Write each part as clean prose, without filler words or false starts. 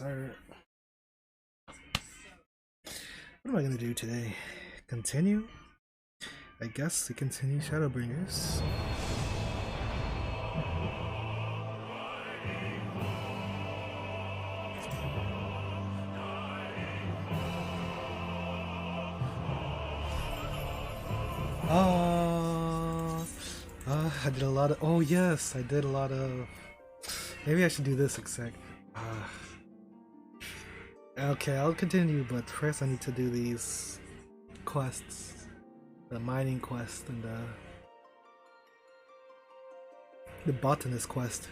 Alright. What am I gonna do today? Continue? I guess to continue Shadowbringers. I did a lot of. Oh, yes, I did a lot of. Maybe I should do this exact. Okay, I'll continue, but first I need to do these quests. The mining quest and the botanist quest.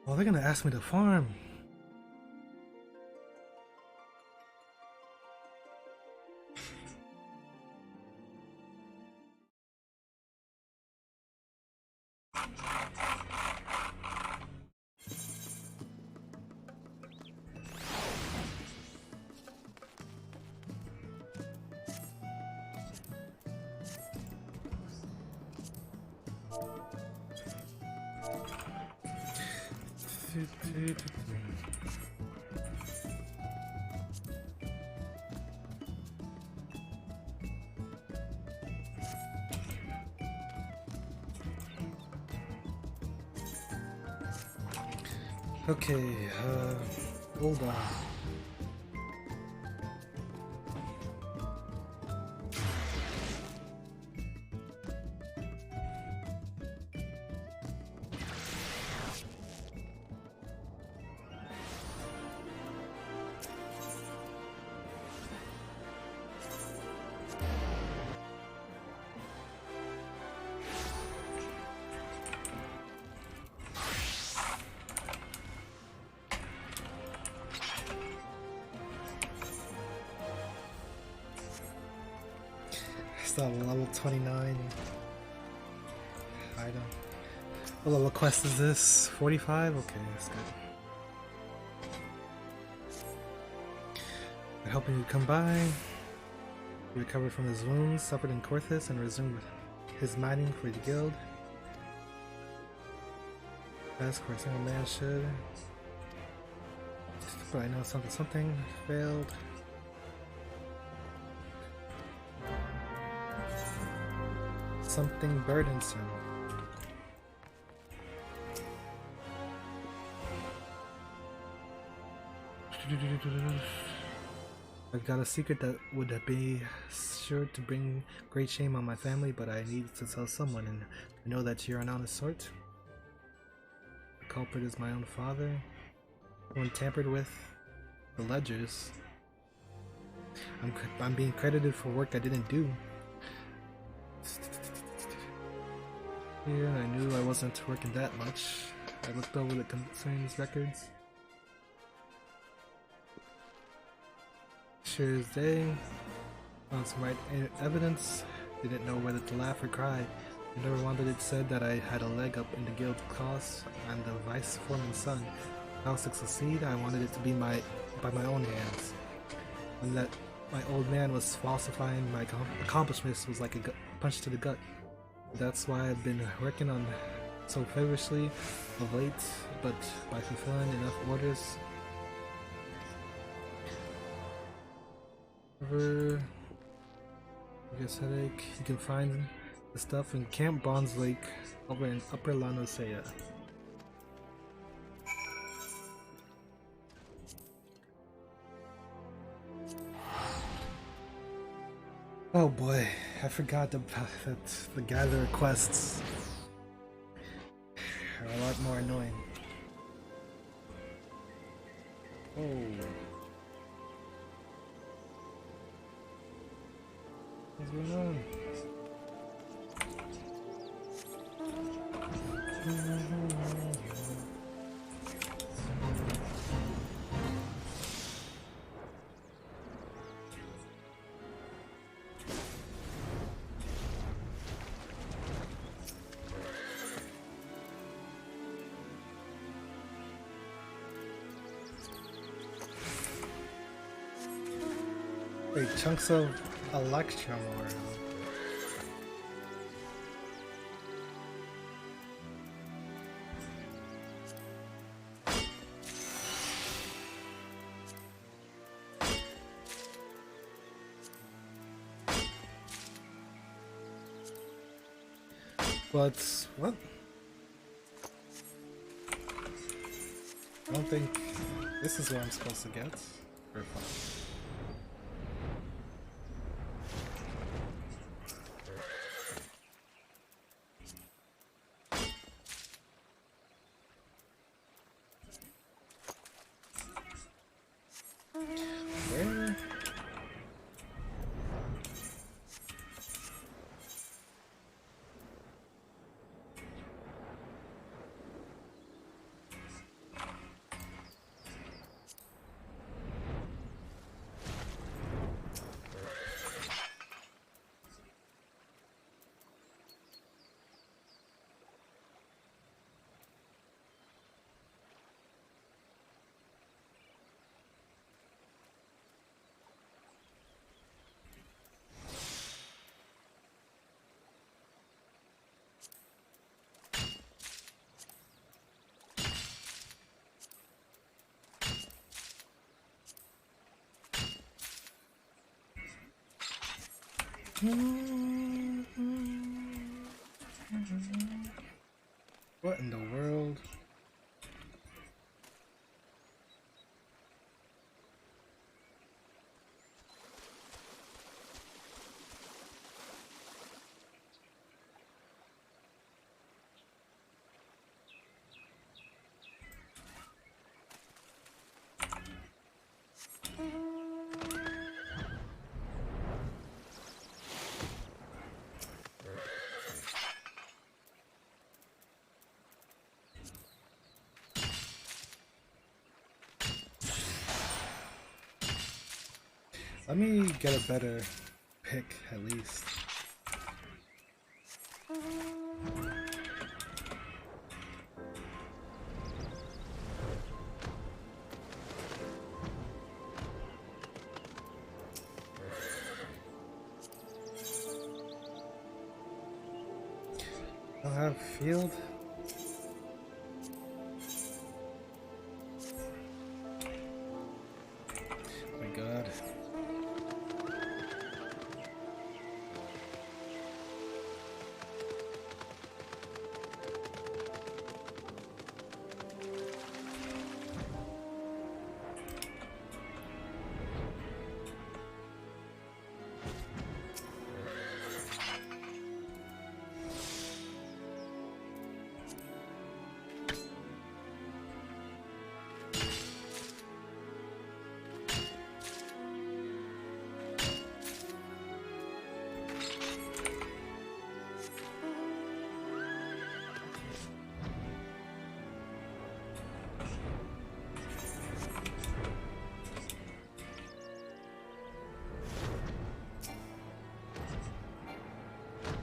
Well, they're gonna ask me to farm. Okay, hold on. Still level 29 item. What level quest is this? 45? Okay, that's good. We're helping you come by. He recovered from his wounds, suffered in Corthus, and resumed his mining for the guild. As of course, a man should. But I know something failed. Something burdensome. I've got a secret that would be sure to bring great shame on my family, but I need to tell someone, and I know that you're an honest sort. The culprit is my own father. When tampered with the ledgers, I'm being credited for work I didn't do. Here, I knew I wasn't working that much. I looked over the concerns records. Sure as day, found some right evidence. Didn't know whether to laugh or cry. I never wanted it said that I had a leg up in the guild cause. I'm the vice foreman's son. If I was to succeed, I wanted it to be by my own hands. And that my old man was falsifying my accomplishments was like a punch to the gut. That's why I've been working on so feverishly of late, but by fulfilling enough orders. Ever guess headache? You can find the stuff in Camp Bonds Lake over in Upper Lanosea. Oh boy, I forgot that the gatherer quests are a lot more annoying. Oh. What's going on? Wait, chunks of Electrum or But what? I don't think this is what I'm supposed to get for fun. Where? What in the world? Let me get a better pick at least. I'll have field. Oh my god.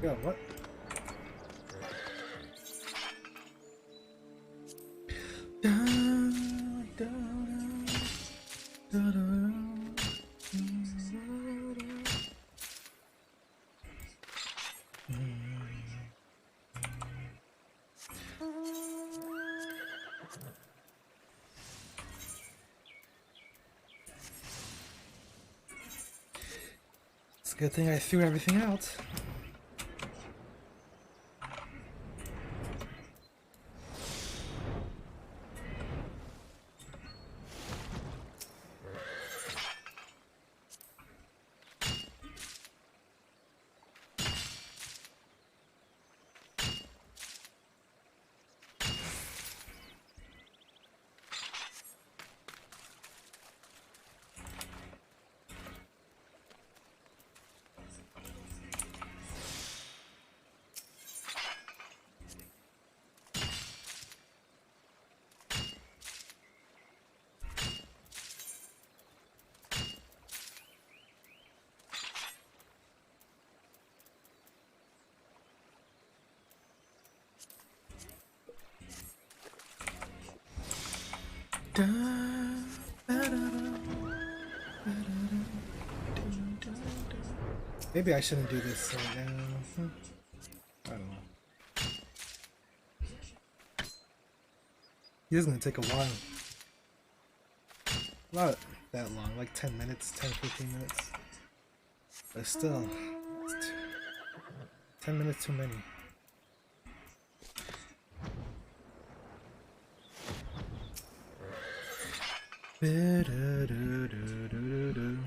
Yo, what? It's a good thing I threw everything out. Maybe I shouldn't do this right now. I don't know. This is gonna take a while. Not that long, like 10 minutes, 10-15 minutes. But still, 10 minutes too many. Ba-da-da-da-da-da-da.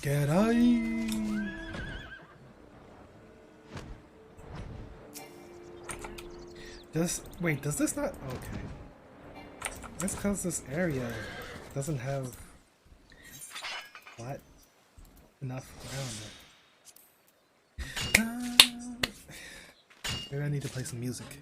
Get out! Wait, does this not? Okay. That's because this area doesn't have flat enough ground. Maybe I need to play some music.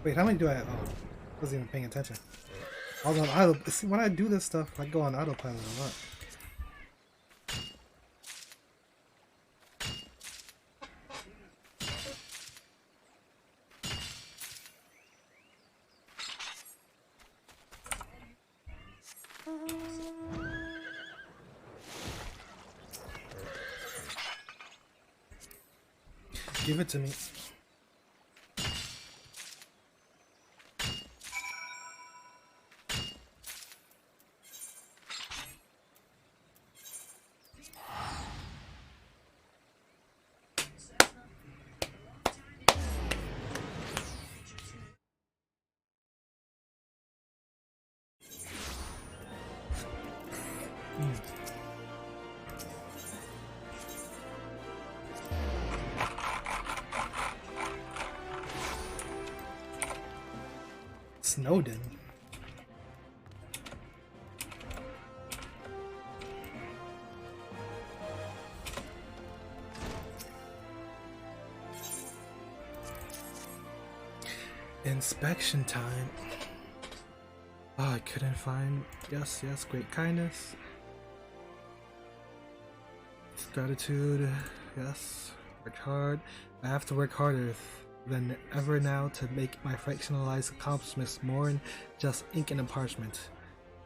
Wait, how many do I have? Oh, I wasn't even paying attention. I was on auto. See, when I do this stuff, I go on autopilot a lot. Give it to me. Snowden. Inspection time. Oh, I couldn't find. Yes, yes, great kindness. Gratitude. Yes, work hard. I have to work harder than ever now to make my fractionalized accomplishments more than just ink and parchment.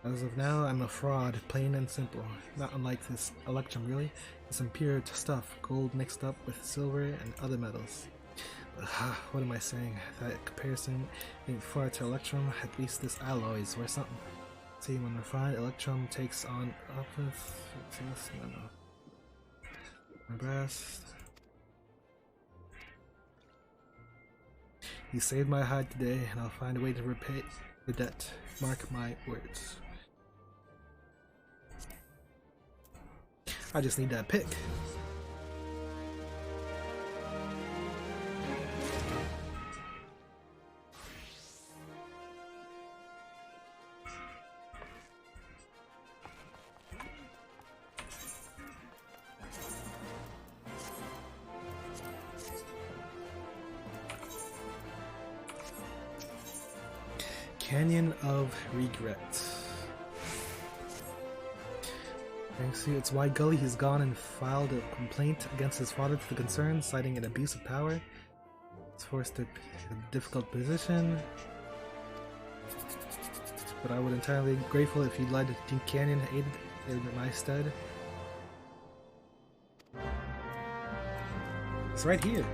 As of now, I'm a fraud, plain and simple. Not unlike this electrum, really. It's some pure stuff, gold mixed up with silver and other metals. What am I saying? That comparison ain't far to electrum. At least this alloy is worth something. See, when refined, electrum takes on my breast. You saved my hide today, and I'll find a way to repay the debt. Mark my words. I just need that pick. Canyon of Regret. Thanks to its wide gully, he's gone and filed a complaint against his father to the concern, citing an abuse of power. It's forced to a difficult position. But I would entirely be grateful if you'd led Deep Canyon aided in my stead. It's right here.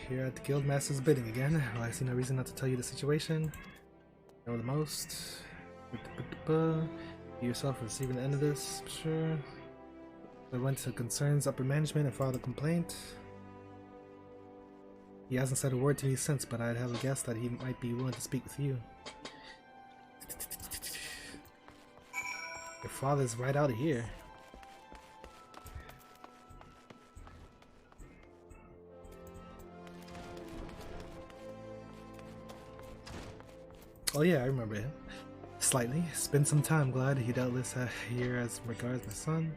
Here at the Guildmaster's bidding again. Well, I see no reason not to tell you the situation. You know the most. You yourself receiving the end of this, sure. I went to concerns upper management and filed a complaint. He hasn't said a word to me since, but I'd have a guess that he might be willing to speak with you. Your father's right out of here. Oh yeah, I remember him. Slightly. It's been some time, glad he doubtless here as regards my son.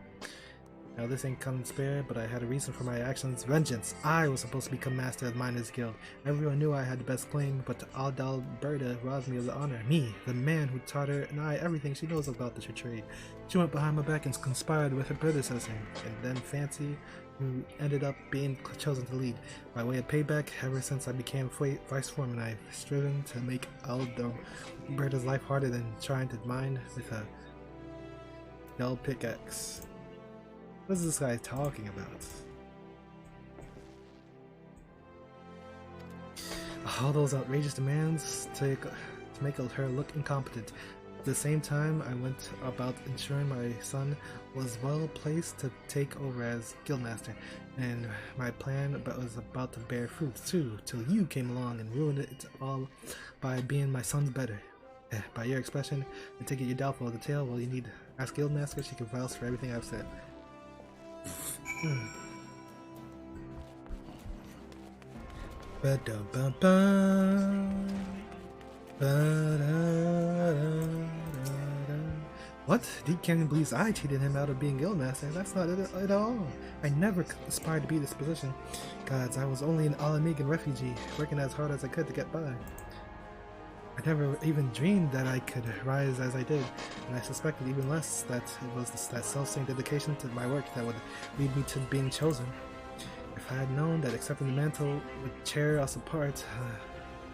Now this ain't come spare, but I had a reason for my actions. Vengeance! I was supposed to become master of Miners Guild. Everyone knew I had the best claim, but Adalberta robbed me of the honor. Me, the man who taught her and I everything she knows about this trade. She went behind my back and conspired with her predecessor, and then Fancy, who ended up being chosen to lead. By way of payback, ever since I became vice foreman, I've striven to make Adalberta's life harder than trying to mine with a dull pickaxe. What is this guy talking about? All those outrageous demands to make her look incompetent. At the same time, I went about ensuring my son was well placed to take over as guildmaster, and my plan was about to bear fruit too, till you came along and ruined it all by being my son's better. By your expression, I take it you're doubtful of the tale. Well, you need to ask guildmaster. She can vouch for everything I've said. What? Deep Canyon believes I cheated him out of being guildmaster. That's not it at all. I never aspired to be this position. Gods, I was only an Alamigan refugee, working as hard as I could to get by. I never even dreamed that I could rise as I did, and I suspected even less that it was that self-same dedication to my work that would lead me to being chosen. If I had known that accepting the mantle would tear us apart,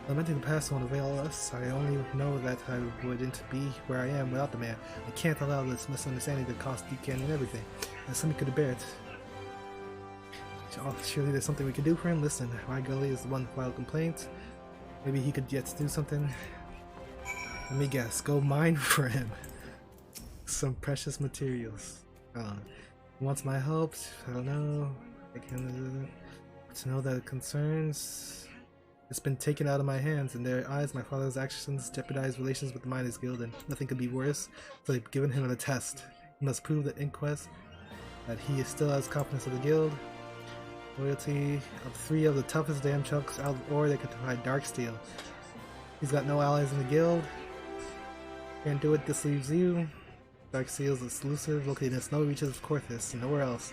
lamenting the past won't avail us. I only know that I wouldn't be where I am without the man. I can't allow this misunderstanding to cost Deep Canyon everything, and somebody could bear it. Surely there's something we can do for him. Listen, my gully is the one who filed complaints. Maybe he could get to do something. Let me guess, go mine for him some precious materials. He wants my help. I don't know. I can't to know that it concerns. It's been taken out of my hands. In their eyes, my father's actions jeopardized relations with the Miners Guild, and nothing could be worse. So they've given him a test. He must prove the inquest that he still has confidence of the guild. Loyalty of 3 of the toughest damn chunks out of ore that could provide dark steel. He's got no allies in the guild. Can't do it, this leaves you. Dark steel is exclusive, located in snow reaches of Corthus, and nowhere else.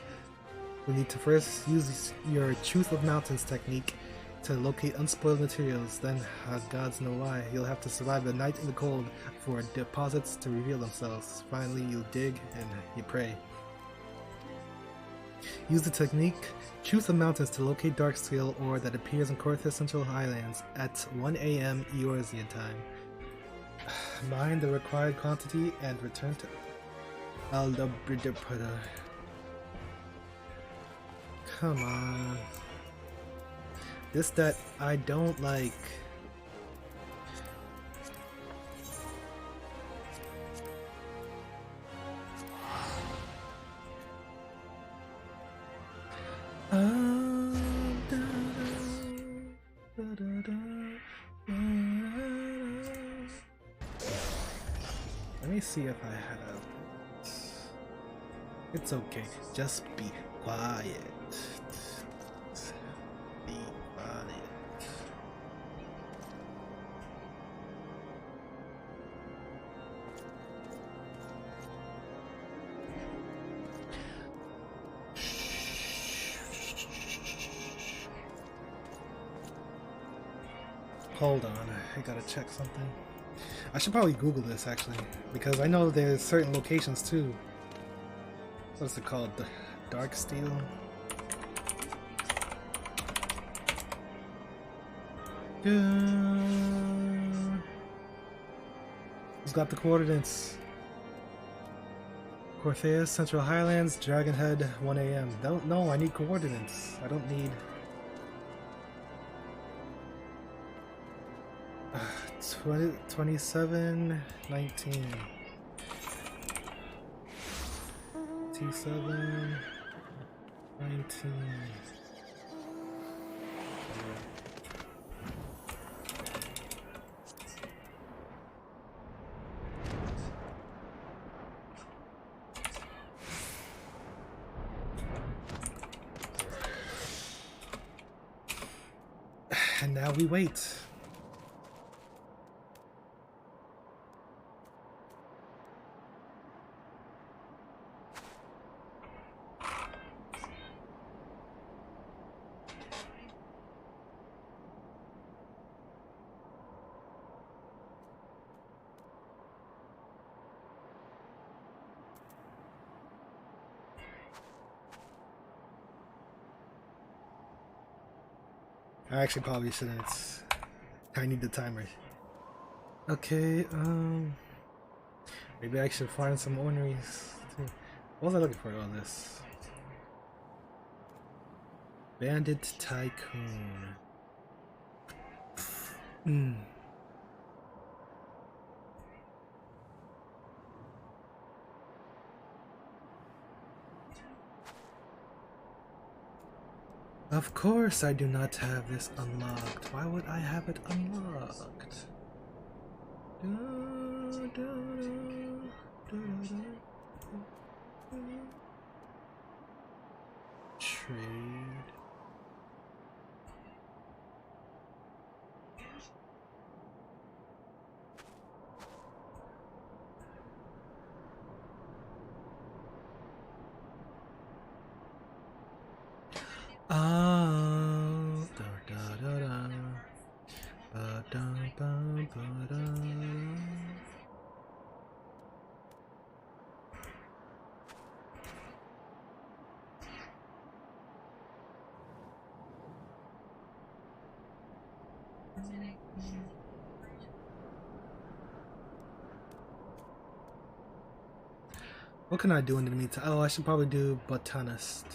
We need to first use your Truth of Mountains technique to locate unspoiled materials, then, as gods know why, you'll have to survive the night in the cold for deposits to reveal themselves. Finally, you dig and you pray. Use the technique Truth of Mountains to locate dark steel ore that appears in Corthus Central Highlands at 1 AM Eorzean time. Mine the required quantity and return to Aldabridipada. Come on. This that I don't like. Let me see if I have. It's okay. Just be quiet. Be quiet. Hold on, I gotta check something. I should probably Google this actually, because I know there's certain locations too. What's it called? The dark steel? Who's got the coordinates? Corthus, Central Highlands, Dragonhead, 1 AM. No, I need coordinates. I don't need... 27, 19. T7, 19. And now we wait. I actually probably shouldn't. I need the timer. Okay, maybe I should find some orneries too. What was I looking for on this? Bandit Tycoon. Of course I do not have this unlocked. Why would I have it unlocked? Trade. What can I do in the meantime? Oh, I should probably do botanist.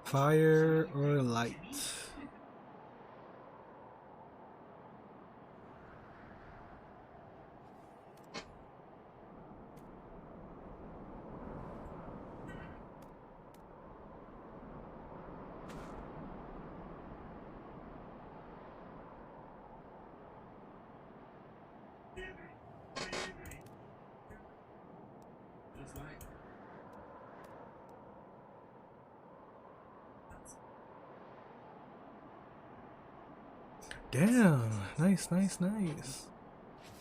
Fire or light? Damn, nice, nice, nice.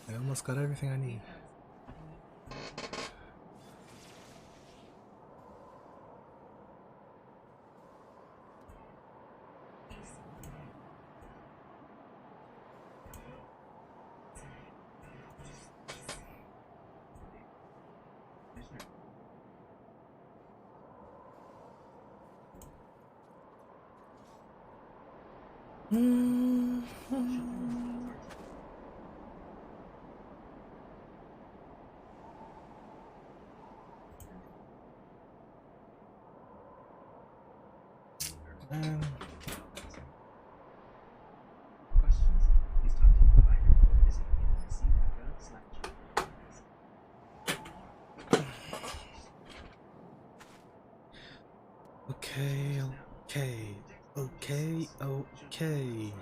I almost got everything I need. Okay, okay, okay, okay.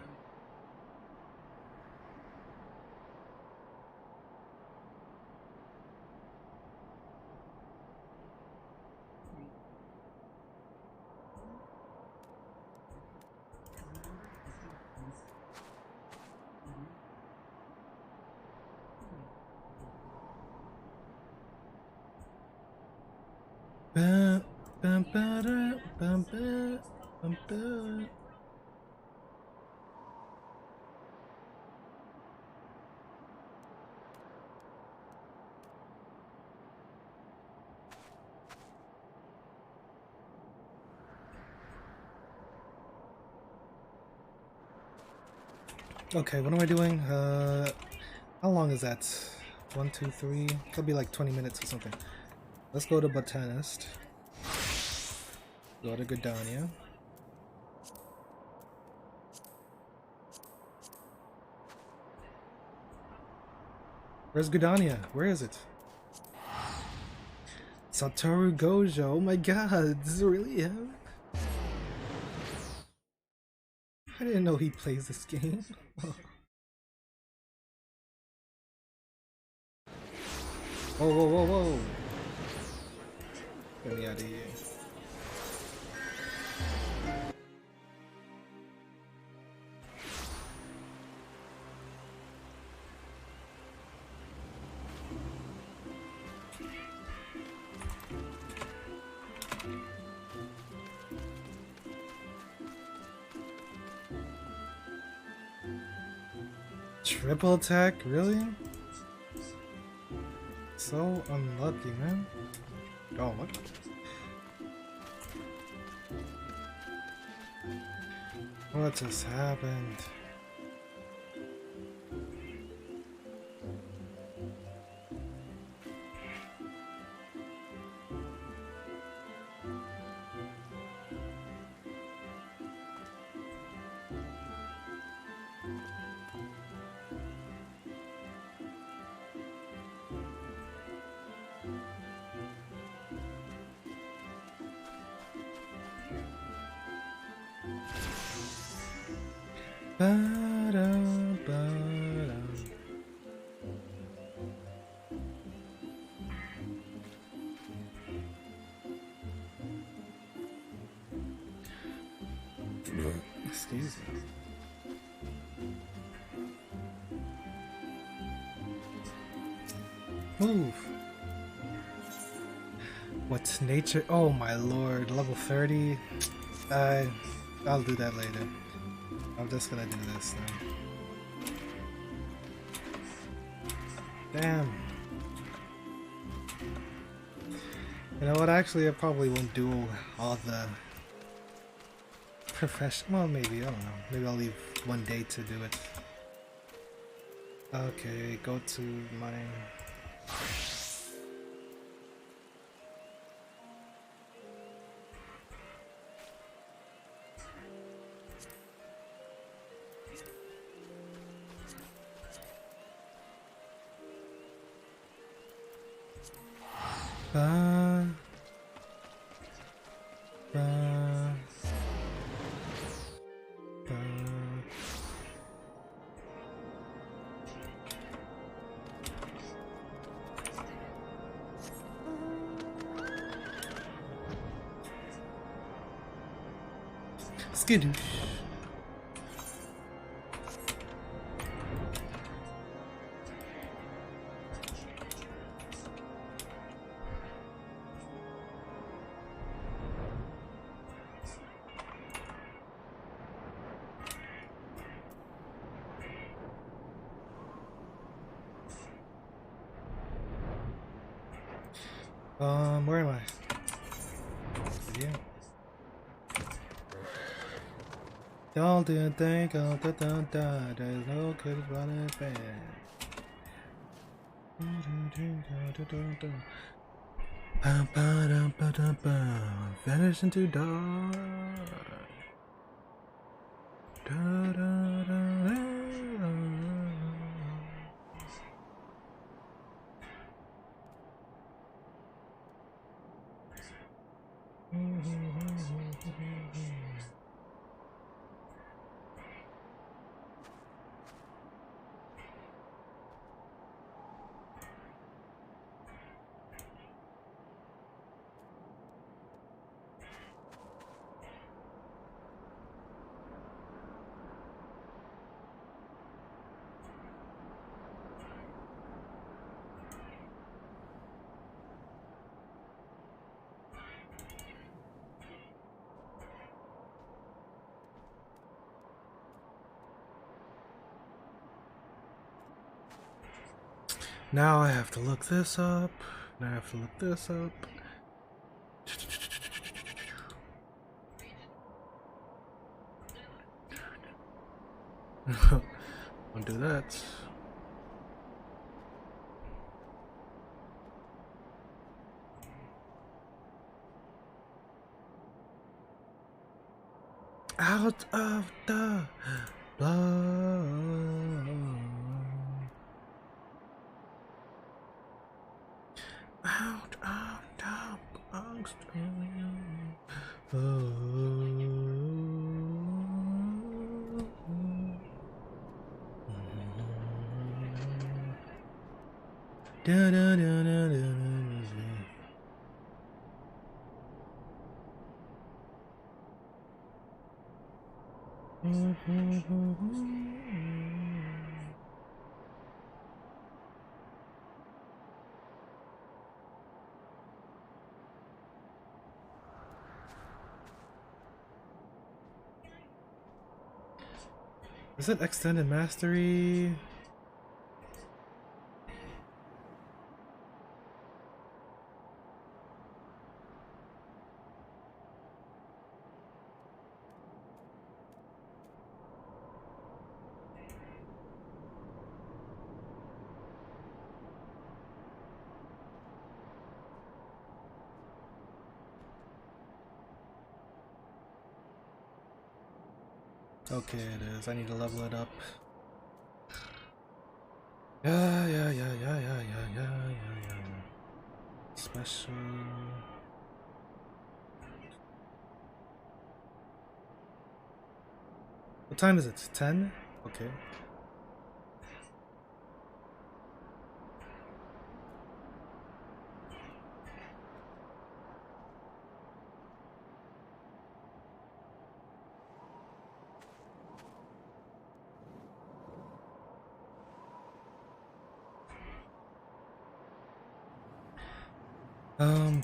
Bum, bum, ba-da, bum, ba, bum, ba. Okay, what am I doing? How long is that? 1, 2, 3? Could be like 20 minutes or something. Let's go to Botanist. Go to Gardania. Where's Gardania? Where is it? Satoru Gojo. Oh my god, this is really him? I didn't know he plays this game. Whoa, whoa, whoa, whoa. Get me out of here. Triple attack? Really? So unlucky, man. Oh, what? What just happened? Ba-da, ba-da. Excuse me. Move. What's nature? Oh my lord, level 30. I'll do that later. I'm just gonna do this now. Damn. You know what? Actually, I probably won't do all the professional. Well, maybe, I don't know. Maybe I'll leave one day to do it. Okay, go to my Skidoosh. Where am I? Yeah. Don't think of the there's no kids running bad. Vanish into dark. Now I have to look this up. Now I have to look this up. Don't do that. Out of the blood. Out of the box. Da, da, da, da, da, da. Is it extended mastery? Okay, it is. I need to level it up. Yeah. Special. What time is it? 10? Okay.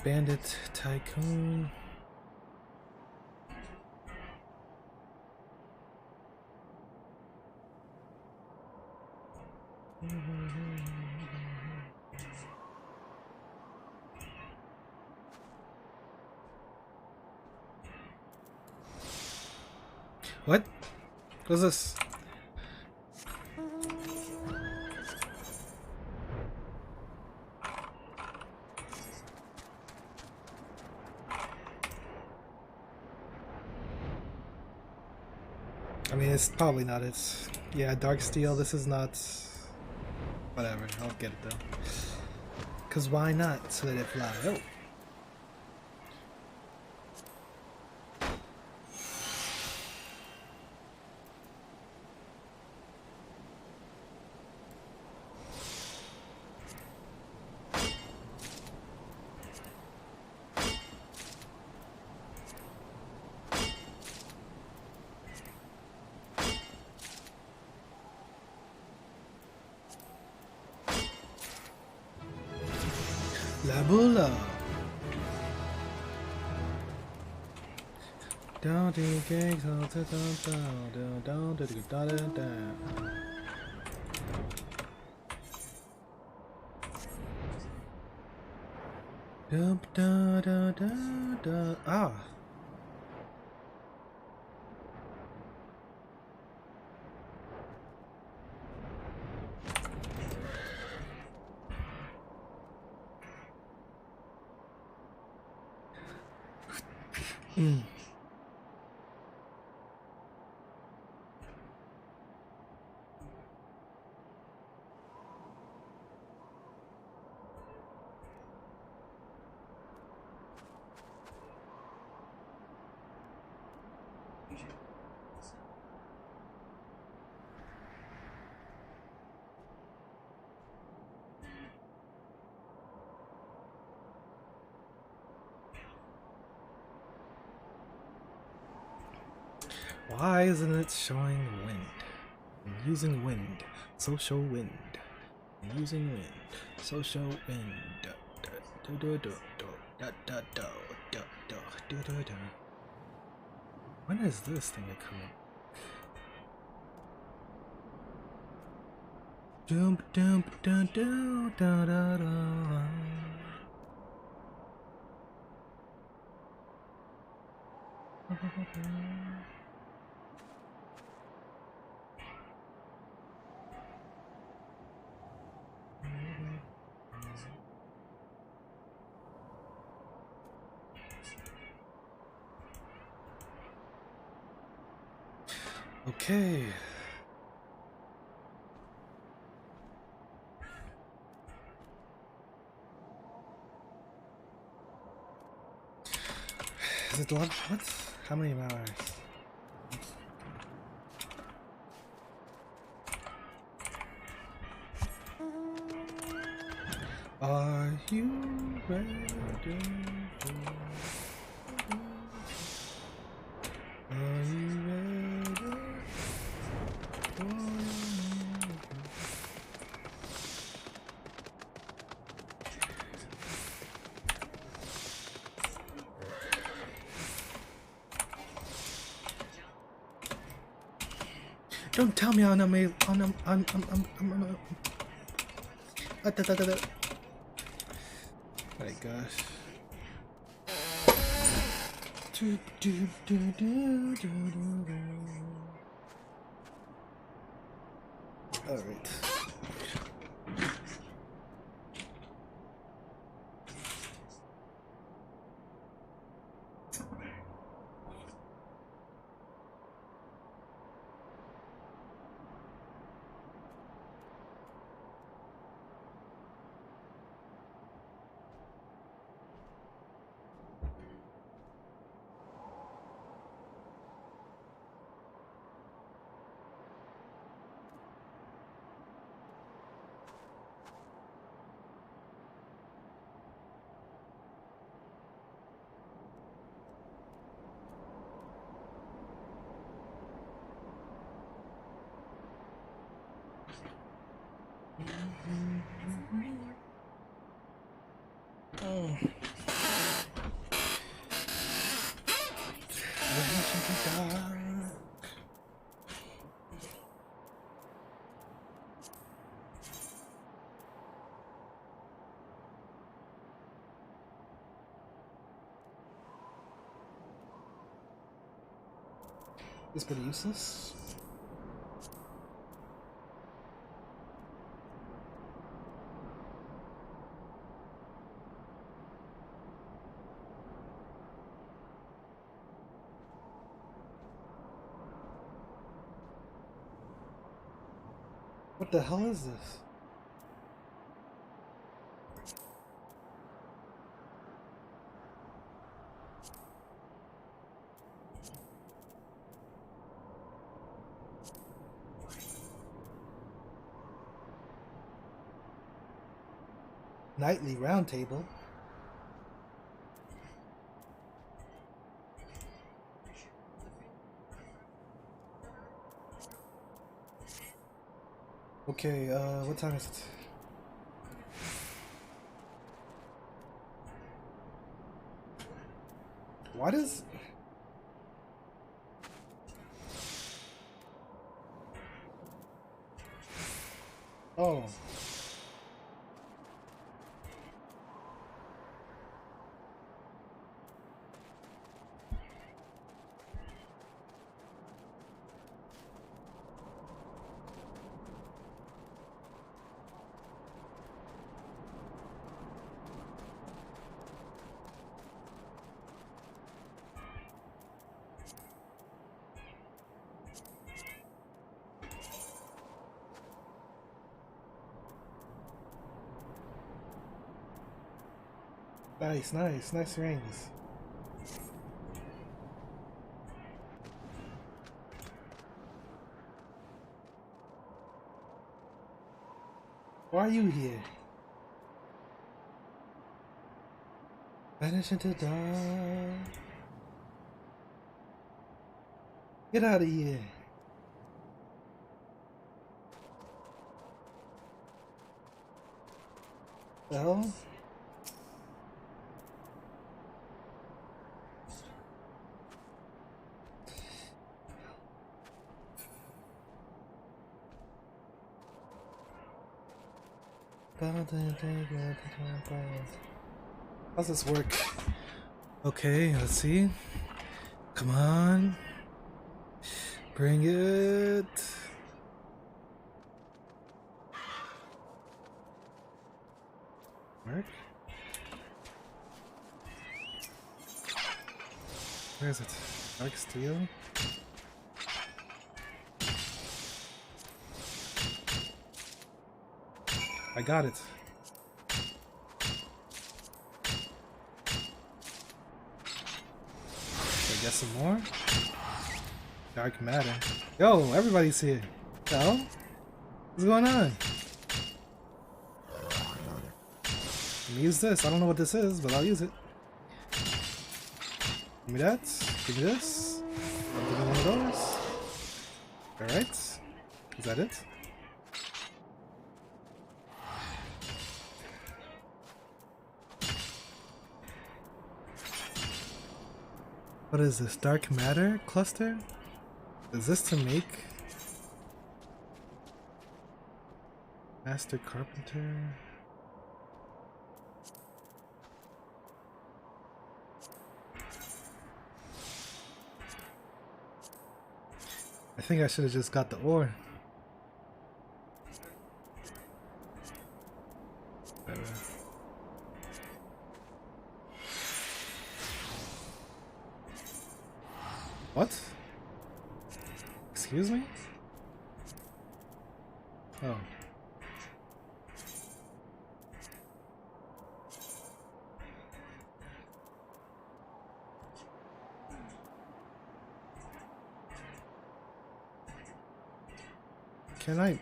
Bandit Tycoon. What? What's this? I mean, it's probably not. It's yeah, dark steel. This is not. Whatever. I'll get it though. Cause why not? So let it fly. Oh. La Bula. Down to gigs, down. Ah. Why isn't it showing wind? I'm using wind. Social wind. I'm using wind. Social wind. When is this thing coming? Jump, jump, dun, dun, dun, dun, dun. Okay. Is it what? How many hours? Are you ready? Are you ready? Don't tell me I'm oh my gosh. All right. Oh. It's pretty useless. What the hell is this? Nightly roundtable. Okay, what time is it? Why does... Oh. Nice rings. Why are you here? Vanish into dark. Get out of here. The hell? How's this work? Okay, let's see. Come on. Bring it. Work? Where is it? Dark steel? I got it. Should I get some more? Dark matter. Yo, everybody's here. What the hell? What's going on? Let me use this. I don't know what this is, but I'll use it. Give me that. Give me this. Give me one of those. Alright. Is that it? What is this? Dark matter cluster? Is this to make Master Carpenter? I think I should have just got the ore. What? Excuse me? Oh. Can I?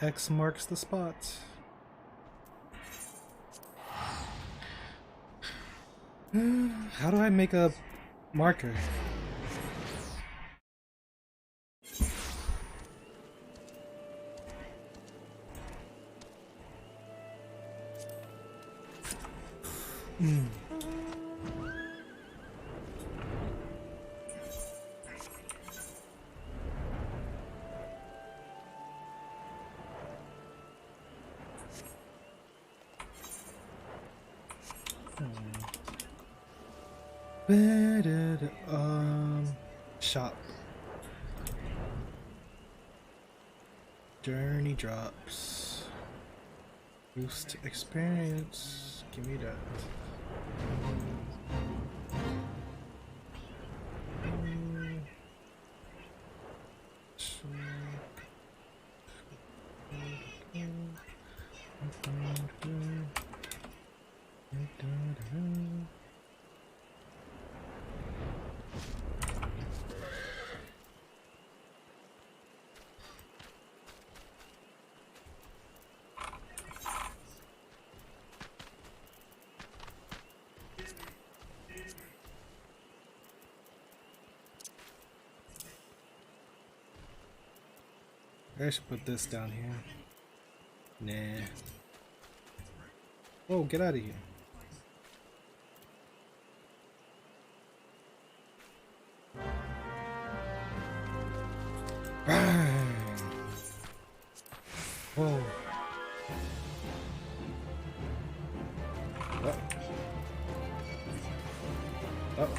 X marks the spot. How do I make a marker? Shop. Journey drops. Boost experience. Give me that. I should put this down here. Nah. Whoa, get out of here. Bang! Whoa. Oh. Oh.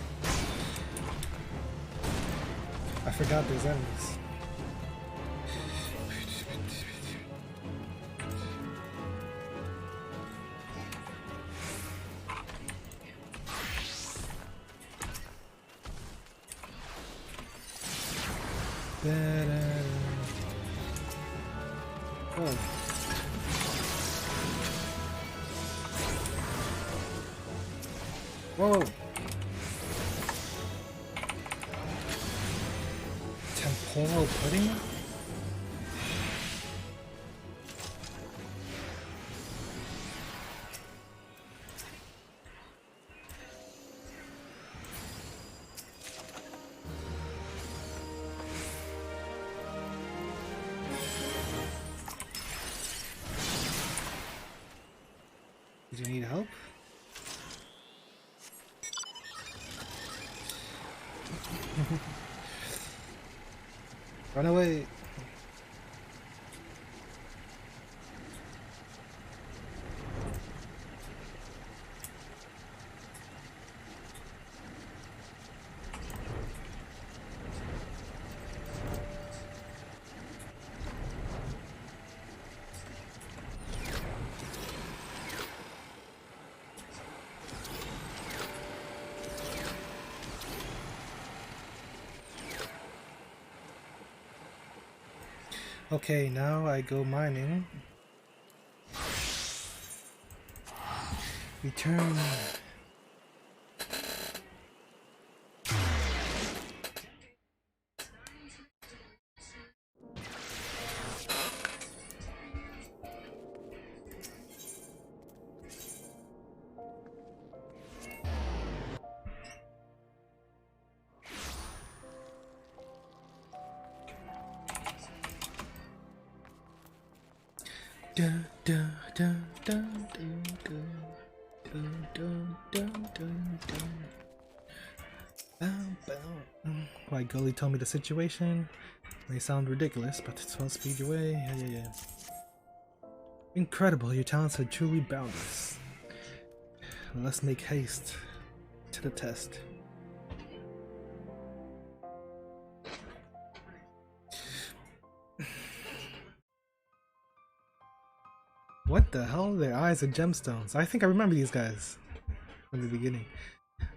I forgot there's enemies. Oh. Whoa! Temporal pudding? Did you need help? Run away! Okay, now I go mining. Return. Dun, dun, dun, dun, dun, dun, dun, dun, dun, dun. Bow, bow. Why Gully told me the situation? May sound ridiculous, but it's 12 speed away. Yeah. Incredible, your talents are truly boundless. Let's make haste to the test. What the hell? Their eyes are gemstones. I think I remember these guys from the beginning.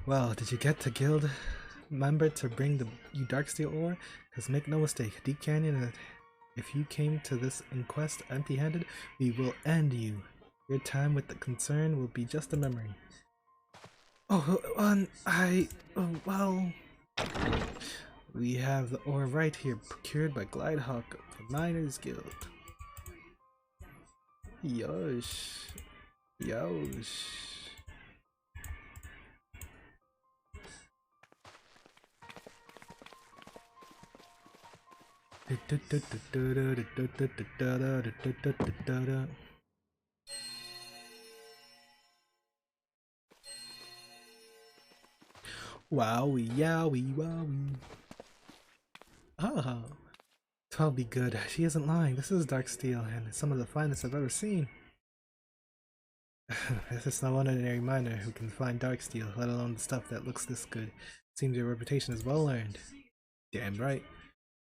Well, did you get the guild member to bring you Darksteel ore? Because make no mistake, Deep Canyon, if you came to this inquest empty-handed, we will end you. Your time with the concern will be just a memory. Oh, well... We have the ore right here, procured by Glidehawk of the Miners Guild. Yosh. Wowie, yowie, wowie. Ah, 12 be good. She isn't lying. This is Darksteel, and it's some of the finest I've ever seen. This is no ordinary miner who can find Darksteel, let alone the stuff that looks this good. Seems your reputation is well earned. Damn right.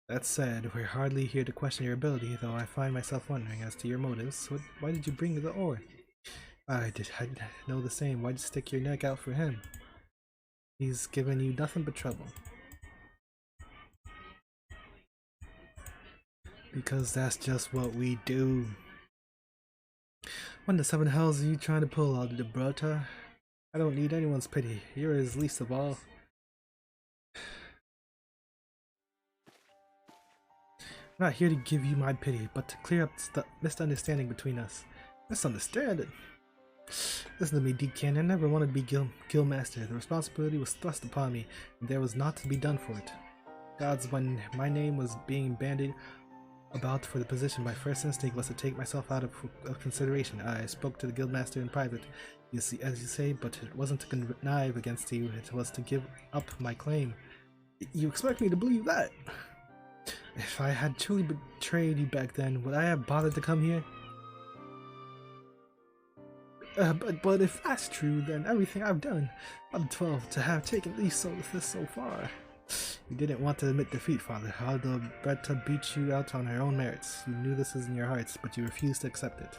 That said, we're hardly here to question your ability, though I find myself wondering as to your motives. Why did you bring the ore? I know the same. Why'd you stick your neck out for him? He's given you nothing but trouble. Because that's just what we do. What in the seven hells are you trying to pull out of the Brota? I don't need anyone's pity. Yours least of all. I'm not here to give you my pity, but to clear up the misunderstanding between us. Misunderstanding? Listen to me, Deep Canyon. I never wanted to be Guildmaster. The responsibility was thrust upon me, and there was naught to be done for it. Gods, when my name was being bandied about for the position, my first instinct was to take myself out of consideration. I spoke to the Guildmaster in private, you see, as you say, but it wasn't to connive against you, it was to give up my claim. You expect me to believe that? If I had truly betrayed you back then, would I have bothered to come here? But if that's true, then everything I've done, I'm 12, to have taken this so far. You didn't want to admit defeat, Father. Although Bretta beat you out on her own merits. You knew this was in your hearts, but you refused to accept it.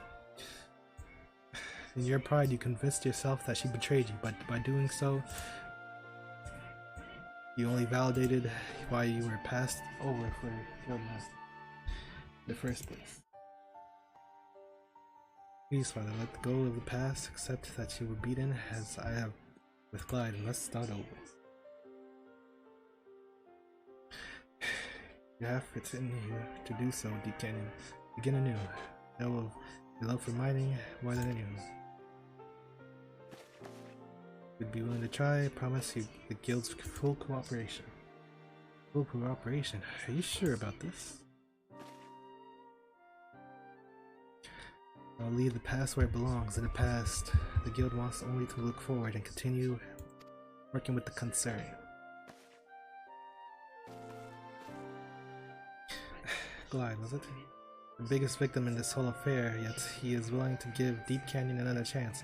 In your pride, you convinced yourself that she betrayed you, but by doing so, you only validated why you were passed over for Guildmaster in the first place. Please, Father, let go of the past, accept that you were beaten as I have with Glide, and let's start over. You have it in you to do so, Deep Canyon. Begin anew. Know of your love for mining more than anyone. You'd be willing to try, I promise you the guild's full cooperation. Full cooperation? Are you sure about this? I'll leave the past where it belongs. In the past, the guild wants only to look forward and continue working with the concern. Glide, was it? The biggest victim in this whole affair, yet he is willing to give Deep Canyon another chance.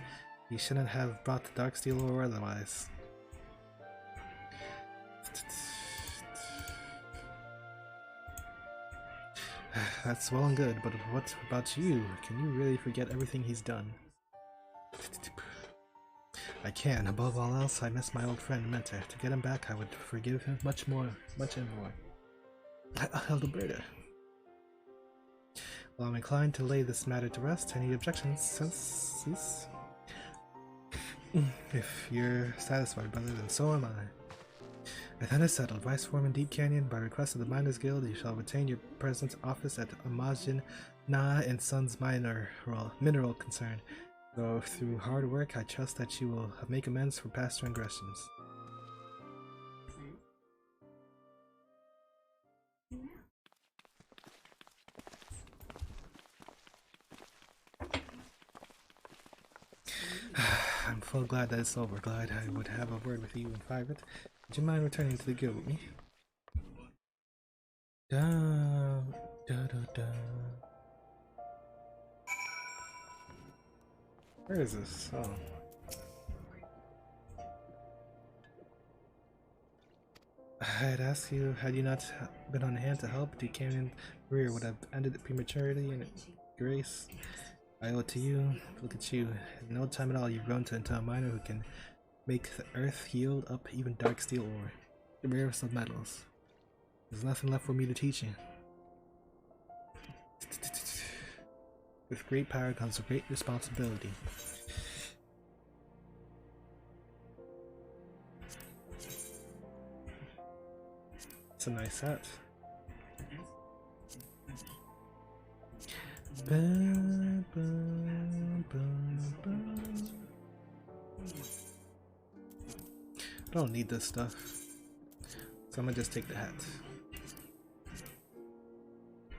He shouldn't have brought the Darksteel or otherwise. That's well and good, but what about you? Can you really forget everything he's done? I can. Above all else, I miss my old friend and mentor. To get him back, I would forgive him much more. Alberta. Well, I'm inclined to lay this matter to rest. Any objections, since if you're satisfied, brother, then so am I. And then it's settled. Vice Foreman Deep Canyon, by request of the Miners Guild, you shall retain your present office at Amajin Na and Sons mineral concern. Though through hard work, I trust that you will make amends for past transgressions. I'm full glad that it's over. Glad I would have a word with you in private. Would you mind returning to the guild with me? Where is this? Oh. I'd ask you, had you not been on hand to help, Deep Canyon career would have ended prematurely in grace. I owe it to you. Look at you. In no time at all, you've grown into a miner who can make the earth yield up even dark steel ore, the rarest of metals. There's nothing left for me to teach you. With great power comes great responsibility. It's a nice hat. I don't need this stuff, so I'm gonna just take the hat.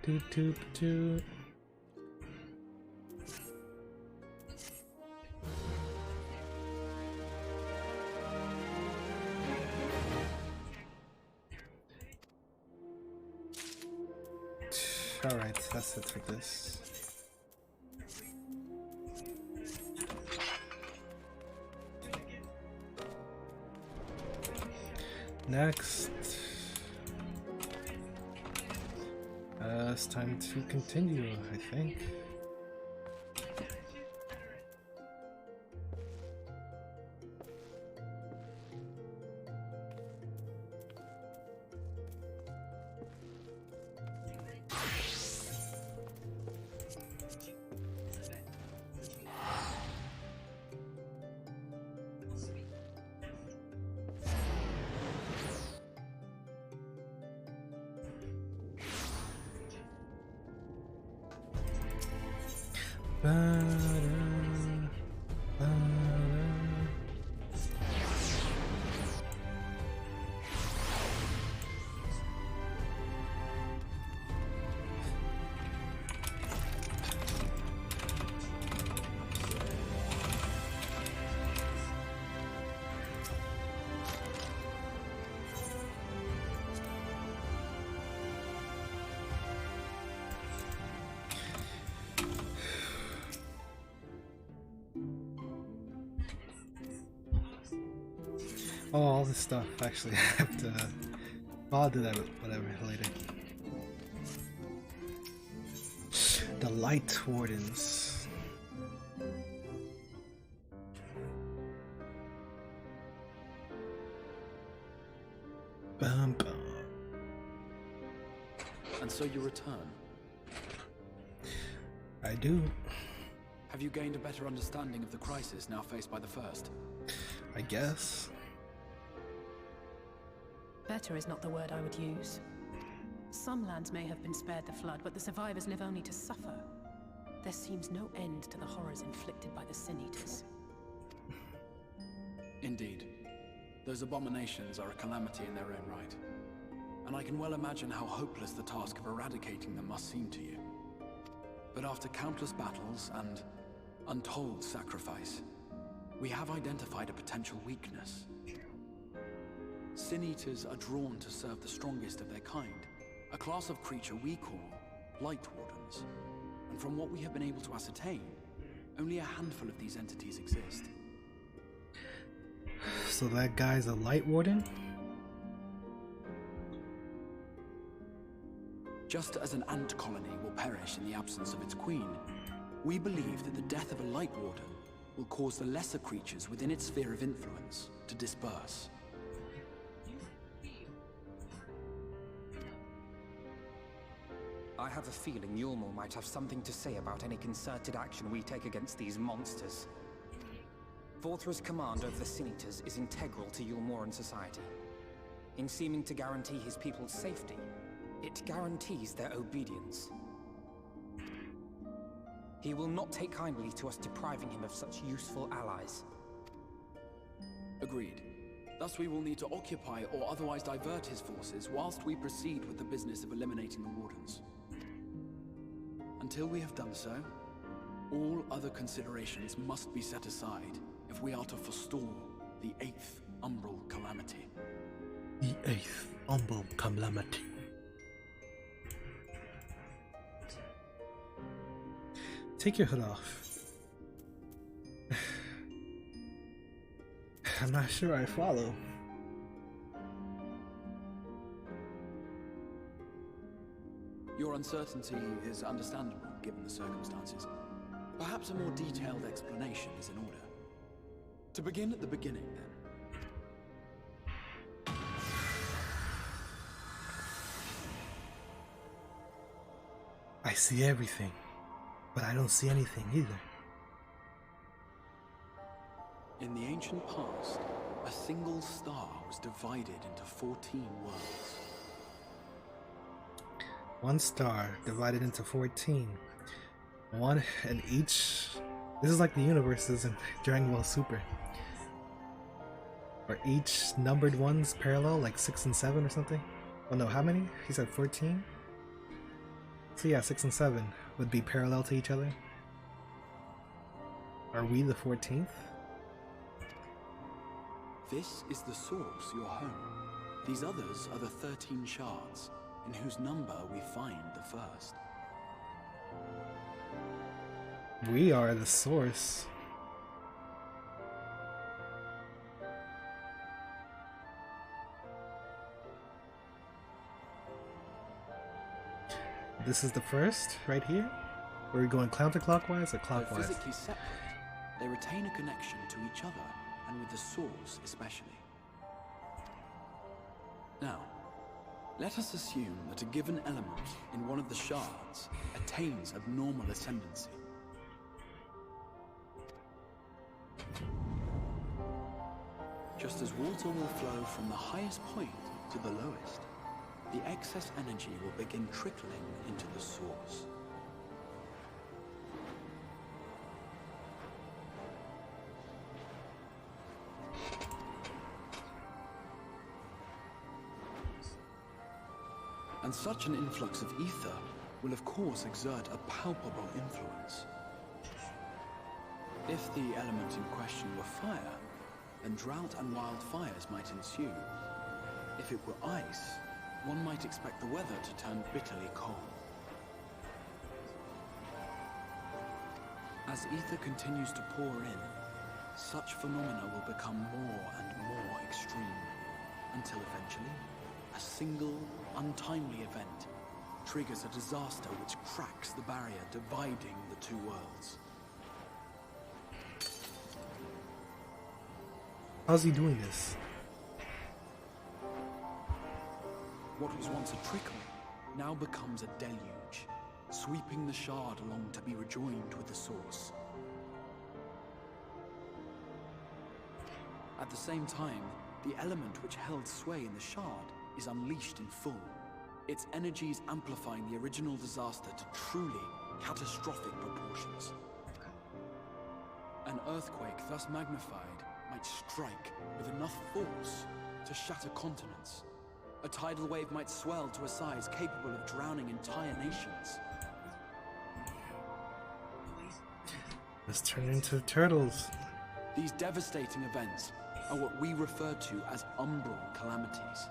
Toot toot toot. Alright, that's it for this. Next, it's time to continue, I think. Oh, all this stuff. Actually, I have to. I'll do that. Whatever later. The Light Wardens. Bum, bum. And so you return. I do. Have you gained a better understanding of the crisis now faced by the First? I guess. Better is not the word I would use. Some lands may have been spared the flood, but the survivors live only to suffer. There seems no end to the horrors inflicted by the Sin Eaters. Indeed. Those abominations are a calamity in their own right. And I can well imagine how hopeless the task of eradicating them must seem to you. But after countless battles and untold sacrifice, we have identified a potential weakness. Sin Eaters are drawn to serve the strongest of their kind, a class of creature we call Light Wardens. And from what we have been able to ascertain, only a handful of these entities exist. So that guy's a Light Warden? Just as an ant colony will perish in the absence of its queen, we believe that the death of a Light Warden will cause the lesser creatures within its sphere of influence to disperse. I have a feeling Yulmul might have something to say about any concerted action we take against these monsters. Vorthra's command over the Sin Eaters is integral to Yulmoran society. In seeming to guarantee his people's safety, it guarantees their obedience. He will not take kindly to us depriving him of such useful allies. Agreed. Thus we will need to occupy or otherwise divert his forces whilst we proceed with the business of eliminating the Wardens. Until we have done so, all other considerations must be set aside if we are to forestall the 8th Umbral Calamity. The 8th Umbral Calamity. Take your hood off. I'm not sure I follow. Your uncertainty is understandable given the circumstances. Perhaps a more detailed explanation is in order. To begin at the beginning, then. I see everything, but I don't see anything either. In the ancient past, a single star was divided into 14 worlds. One star divided into 14. One in each. This is like the universes in Dragon Ball Super. Or each numbered ones parallel, like 6 and 7 or something. Oh no, how many? He said 14? So yeah, 6 and 7 would be parallel to each other. Are we the 14th? This is the source, your home. These others are the 13 shards, in whose number we find the first. We are the source. This is the first, right here? Are we going counterclockwise or clockwise? They're physically separate. They retain a connection to each other, and with the source especially. Now, let us assume that a given element in one of the shards attains abnormal ascendancy. Just as water will flow from the highest point to the lowest, the excess energy will begin trickling into the source. And such an influx of ether will of course exert a palpable influence. If the element in question were fire, then drought and wildfires might ensue. If it were ice, one might expect the weather to turn bitterly cold. As ether continues to pour in, such phenomena will become more and more extreme, until eventually, a single, untimely event triggers a disaster which cracks the barrier dividing the two worlds. How's he doing this? What was once a trickle now becomes a deluge, sweeping the shard along to be rejoined with the source. At the same time, the element which held sway in the shard is unleashed in full, its energies amplifying the original disaster to truly catastrophic proportions. An earthquake thus magnified might strike with enough force to shatter continents. A tidal wave might swell to a size capable of drowning entire nations. Let's turn into turtles. These devastating events are what we refer to as umbral calamities.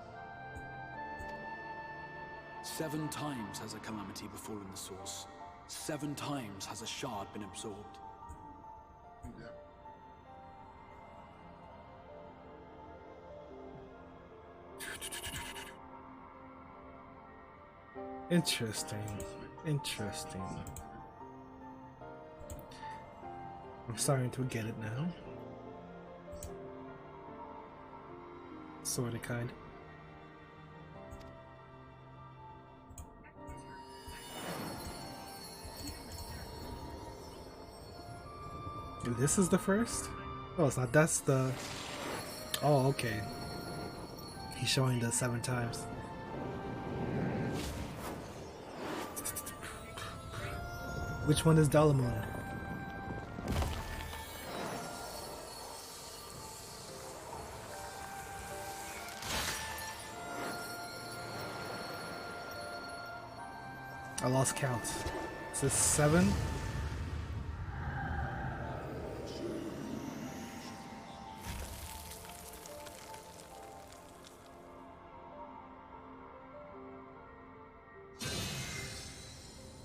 7 times has a calamity befallen the source. 7 times has a shard been absorbed. Interesting. Interesting. I'm starting to get it now. Sorta, kind. This is the first? Oh, it's not. That's the... Oh, okay. He's showing the 7 times. Which one is Dalamon? I lost count. Is this 7?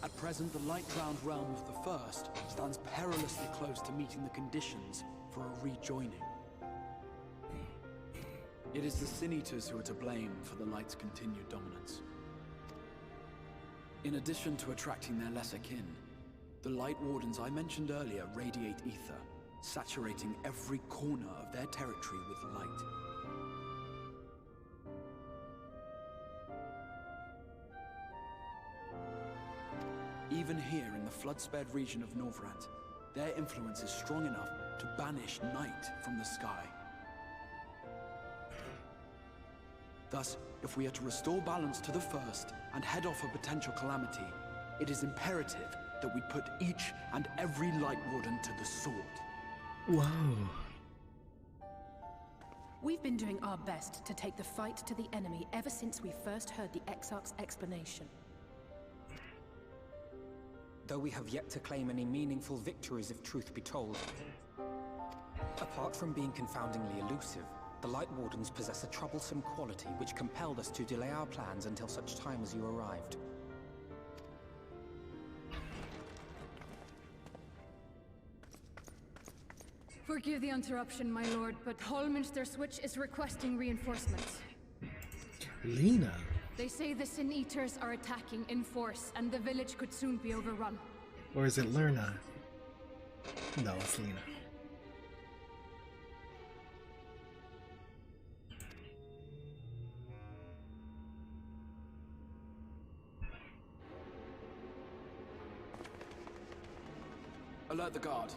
At present, the light-drowned realm of the First stands perilously close to meeting the conditions for a rejoining. It is the Sin Eaters who are to blame for the Light's continued dominance. In addition to attracting their lesser kin, the Light Wardens I mentioned earlier radiate ether, saturating every corner of their territory with light. Even here in the flood-spared region of Norvrant, their influence is strong enough to banish night from the sky. Thus, if we are to restore balance to the First and head off a potential calamity, it is imperative that we put each and every Light Warden to the sword. Whoa. We've been doing our best to take the fight to the enemy ever since we first heard the Exarch's explanation. Though we have yet to claim any meaningful victories if truth be told. Apart from being confoundingly elusive, the Light Wardens possess a troublesome quality which compelled us to delay our plans until such time as you arrived. Forgive the interruption, my lord, but Hallminster Switch is requesting reinforcements. Lena? They say the Sin Eaters are attacking in force, and the village could soon be overrun. Or is it Lerna? No, it's Lena. Alert the guard.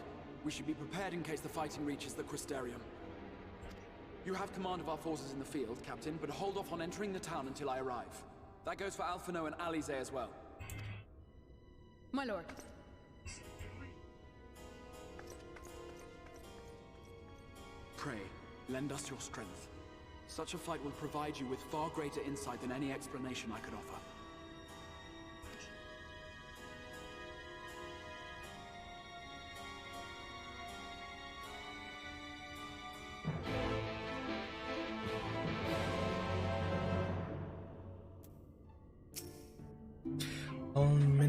We should be prepared in case the fighting reaches the Crystarium. You have command of our forces in the field, Captain, but hold off on entering the town until I arrive. That goes for Alphino and Alize as well. My lord. Pray, lend us your strength. Such a fight will provide you with far greater insight than any explanation I could offer.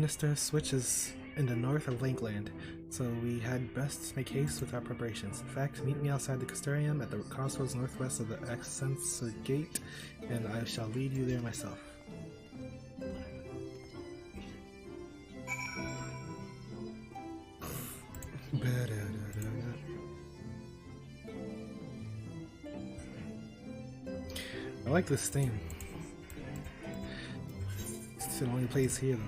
Mr. Switch is in the north of Lakeland, so we had best make haste with our preparations. In fact, meet me outside the Custarium at the crossroads northwest of the Ascensor Gate, and I shall lead you there myself. I like this theme. It's the only place here though.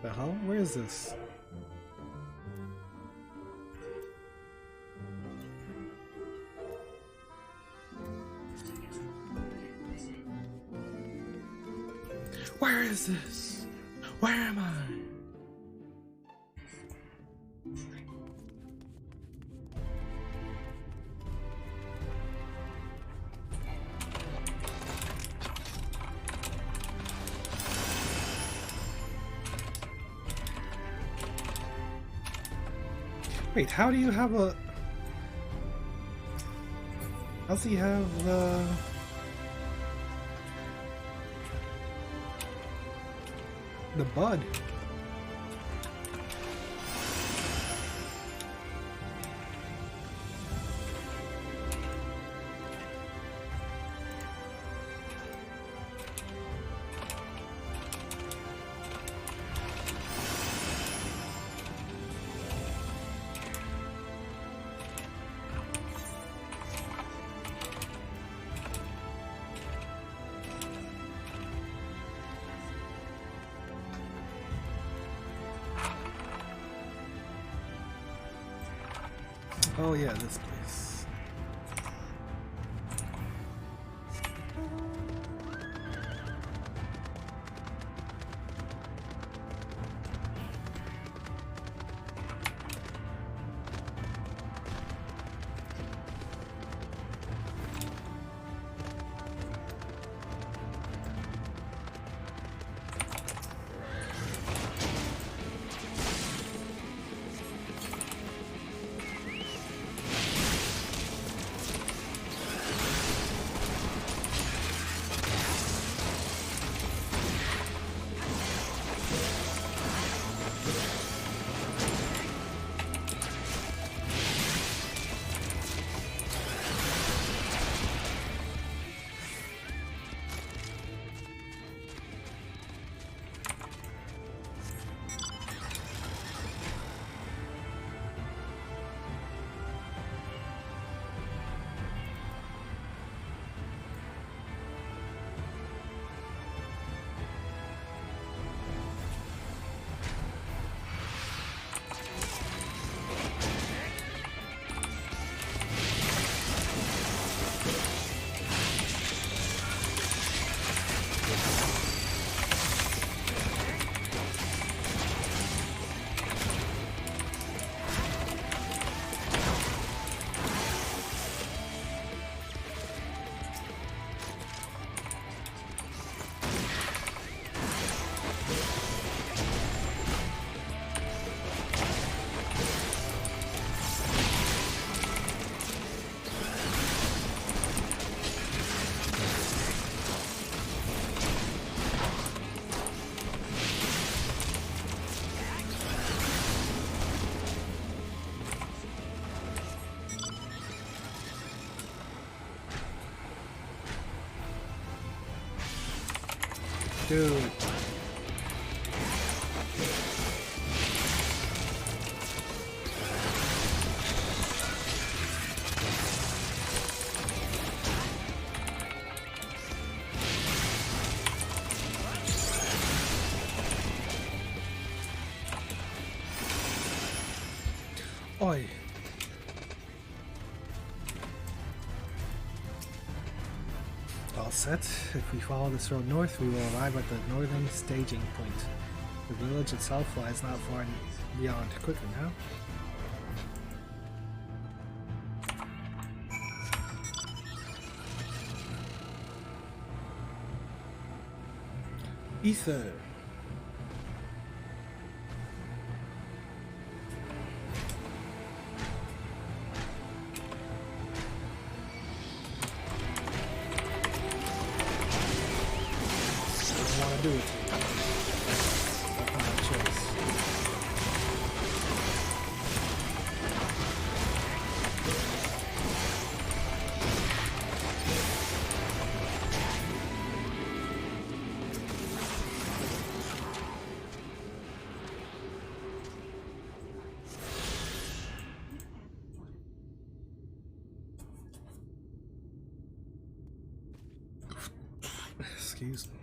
The hell? Where is this? Where is this? Where am I? Wait, how do you have a... How does he have the... bud? Oh yeah, this place. Dude. Oi. All set. If we follow this road north, we will arrive at the northern staging point. The village itself lies not far beyond. Quickly now. Ether. do it to me. That's not my choice. Excuse me.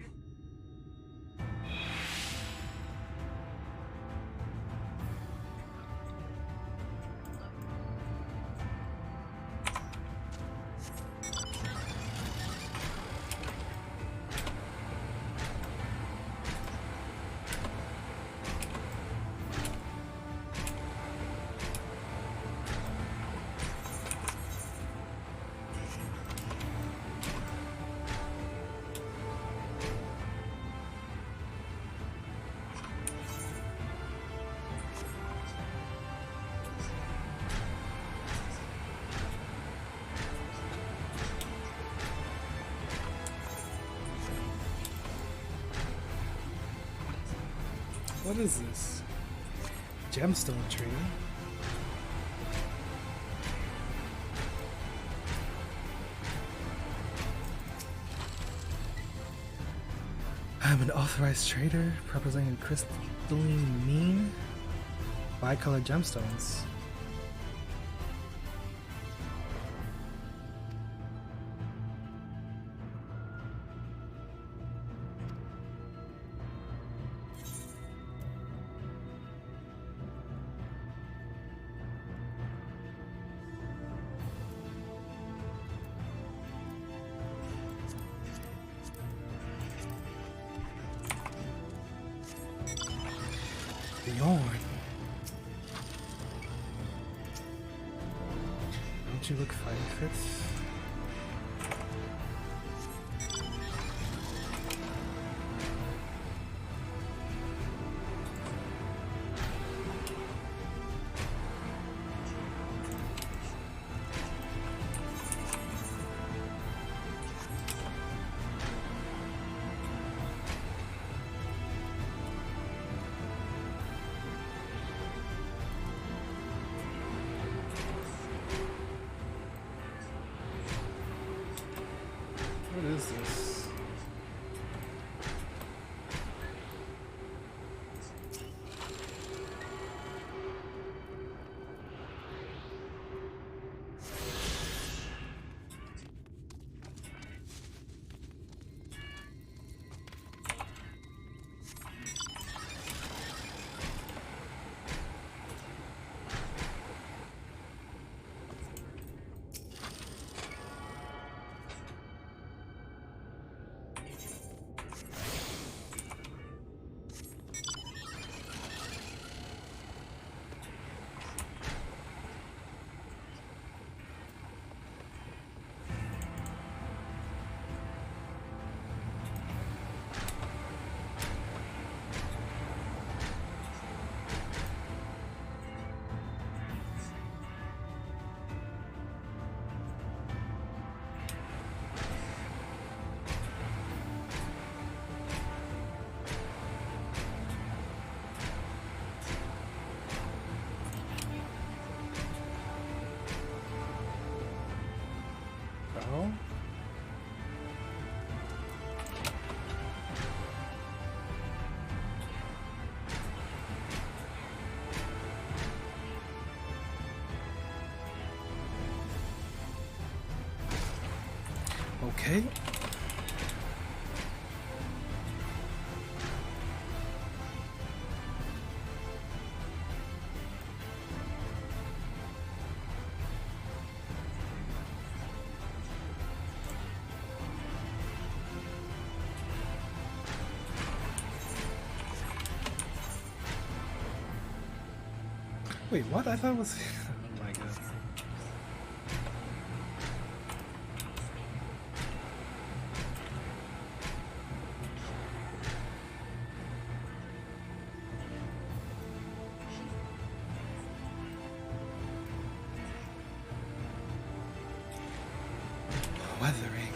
What is this? Gemstone tree? I'm an authorized trader representing crystalline mean bicolor gemstones. Bjorn. Don't you look fighting fit? What is this? Oh? Okay. Wait, what? I thought it was... Oh my god. Weathering.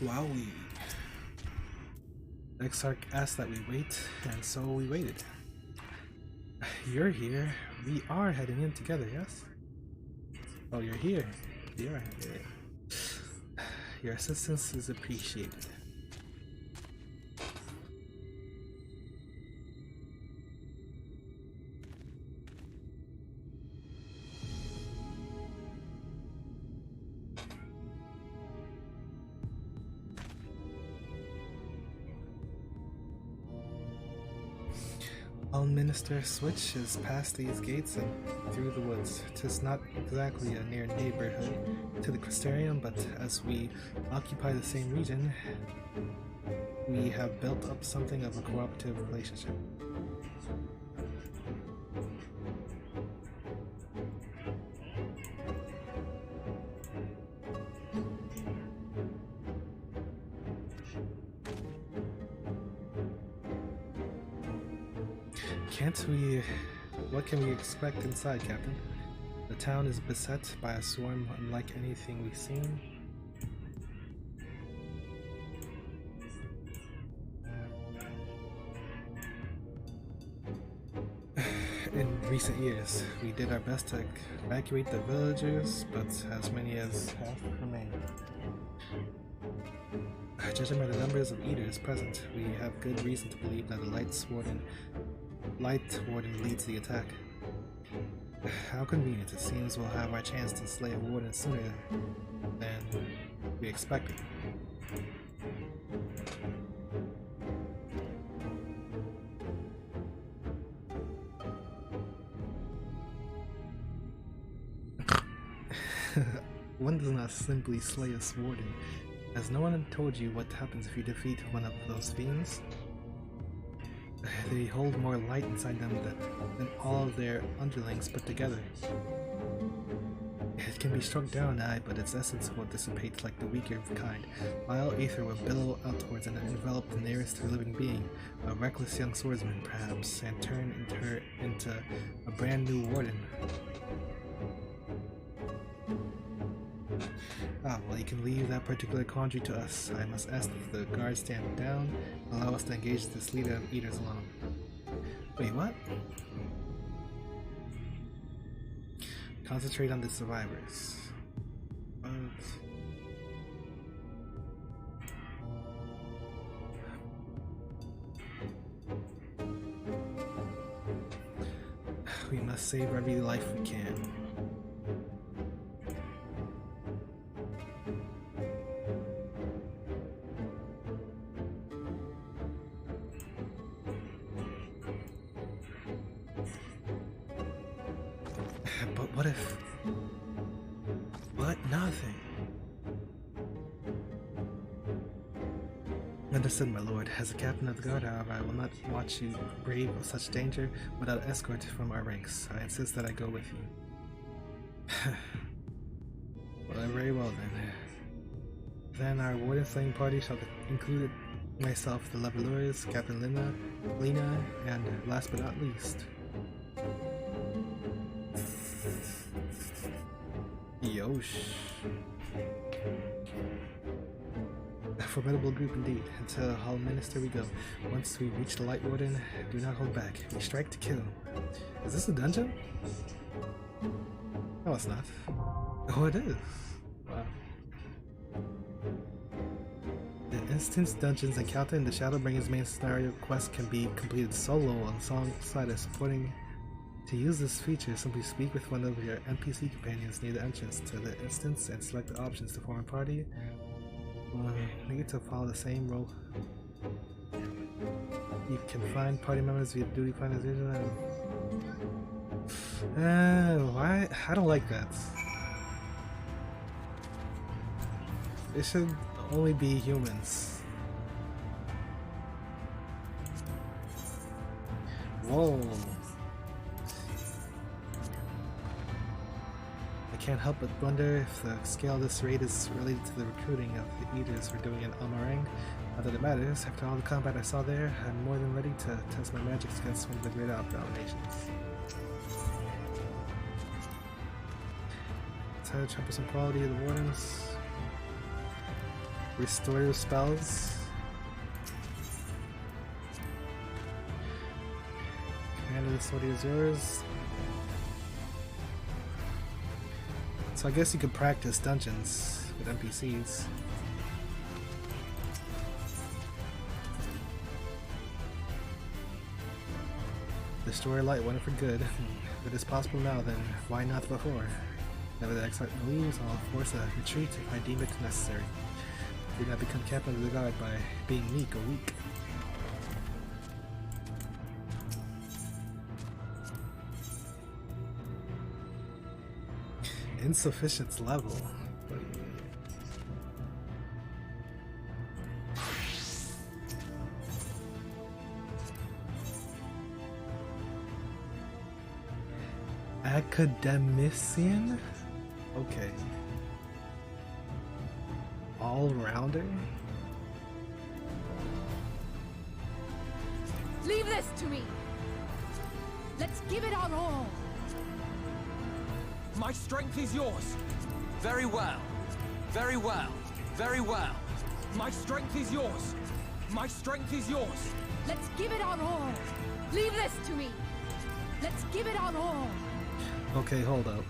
Wowie. Exarch asked that we wait, and so we waited. You're here. We are heading in together, yes? Oh, you're here. We are here. Your assistance is appreciated. Minister Switch is past these gates and through the woods. 'Tis not exactly a near neighborhood to the Crystarium, but as we occupy the same region, we have built up something of a cooperative relationship. What can we expect inside, Captain? The town is beset by a swarm unlike anything we've seen. In recent years, we did our best to evacuate the villagers, but as many as half remain. Judging by the numbers of eaters present, we have good reason to believe that the Light Warden leads the attack. How convenient. It seems we'll have our chance to slay a Warden sooner than we expected. One does not simply slay a Warden. Has no one told you what happens if you defeat one of those fiends? They hold more light inside them than all of their underlings put together. It can be struck down, aye, but its essence will dissipate like the weaker kind. Vile aether will billow outwards and envelop the nearest living being, a reckless young swordsman perhaps, and turn her into a brand new warden. Ah, well, you can leave that particular quandary to us. I must ask that the guards stand down and allow us to engage this leader of eaters alone. Wait, what? Concentrate on the survivors. What? We must save every life we can. What if... What? Nothing. Understood, my lord. As a captain of the guard, however, I will not watch you brave such danger without escort from our ranks. I insist that I go with you. Well, very well then. Then our warden slaying party shall include myself, the Levelers, Captain Lena, and last but not least, Yosh. A formidable group indeed. Until Hall Minister we go. Once we reach the Light Warden, do not hold back. We strike to kill. Is this a dungeon? No, it's not. Oh, it is. Wow. The instance dungeons encounter in the Shadowbringers main scenario quest can be completed solo alongside a supporting. To use this feature, simply speak with one of your NPC companions near the entrance to the instance and select the options to form a party. Need to follow the same role. You can find party members via duty finders and why? I don't like that. It should only be humans. Whoa. I can't help but wonder if the scale of this raid is related to the recruiting of the eaters we're doing in Amarang. Not that it matters, after all the combat I saw there, I'm more than ready to test my magics against one of the great abominations. attack 10% quality of the wardens. Restorative spells. Command of the sword is yours. So I guess you could practice dungeons with NPCs. Destroy light went for good. If it is possible now, then why not before? Whenever the excitement leaves, I'll force a retreat if I deem it necessary. Do not become captain of the guard by being meek or weak. Insufficient level. Academician? Okay. All-rounder? Leave this to me! Let's give it our all! My strength is yours. Very well. Very well. Very well. My strength is yours. My strength is yours. Let's give it our all! Leave this to me! Let's give it our all! Okay, hold up.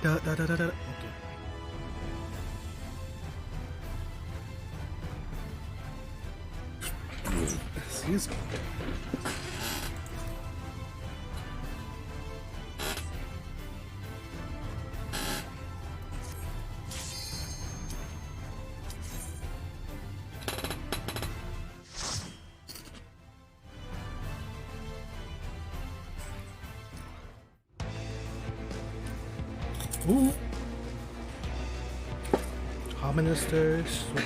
Okay. Excuse me. Ooh. Minister switch.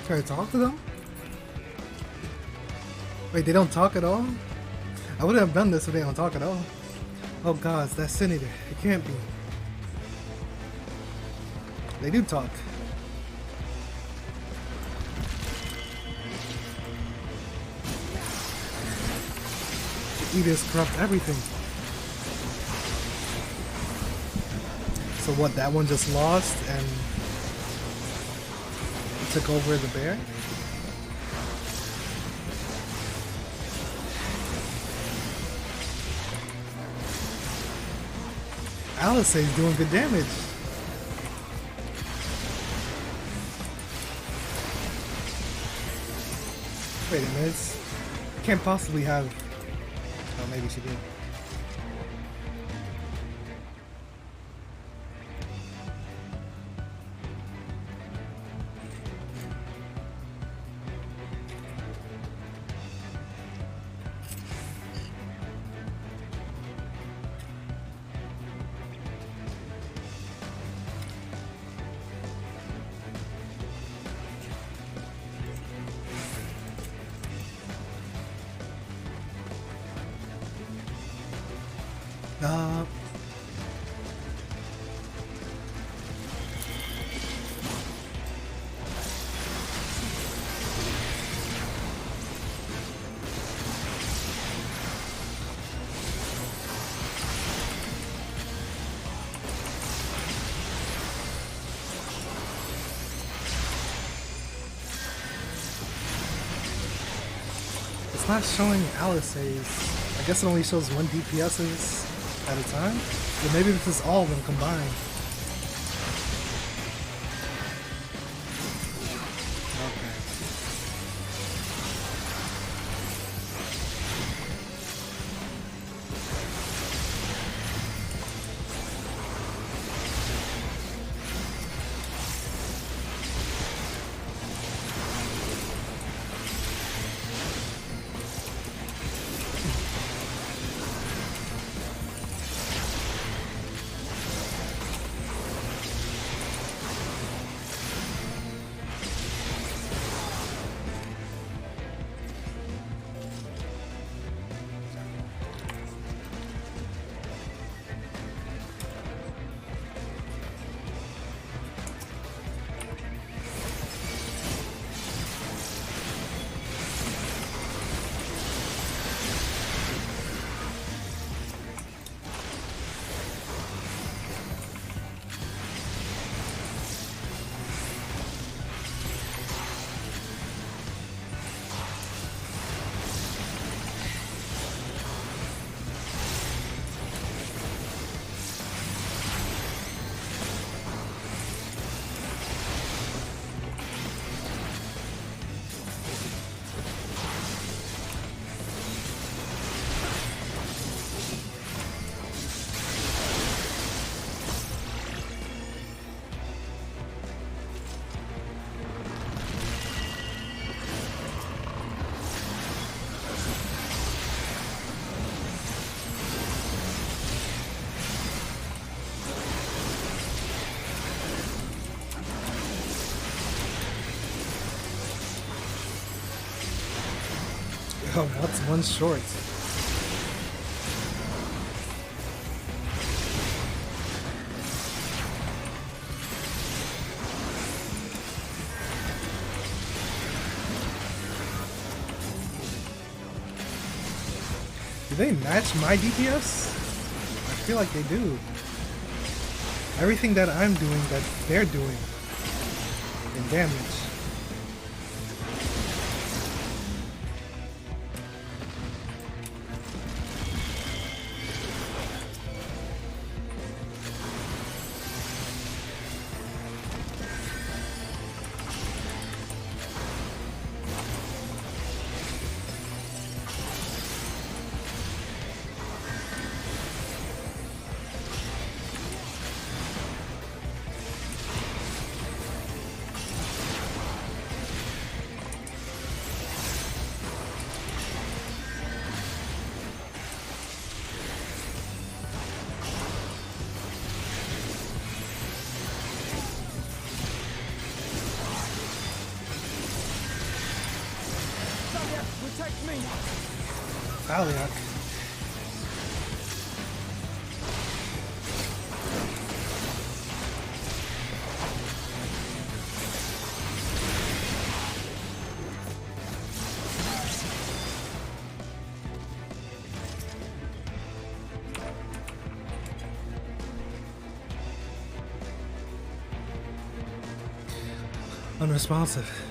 Can I talk to them? Wait, they don't talk at all? I wouldn't have done this if they don't talk at all. Oh god, it's that senator. It can't be. They do talk. The Edicts corrupt everything. So what, that one just lost and took over the bear? Alice is doing good damage. Wait a minute. Can't possibly have... Oh, maybe she did. It's not showing Alice's. I guess it only shows one DPS's at a time. Or maybe this is all of them combined. Oh, what's one short? Do they match my DPS? I feel like they do. Everything that I'm doing, that they're doing in damage. Valiant. Unresponsive.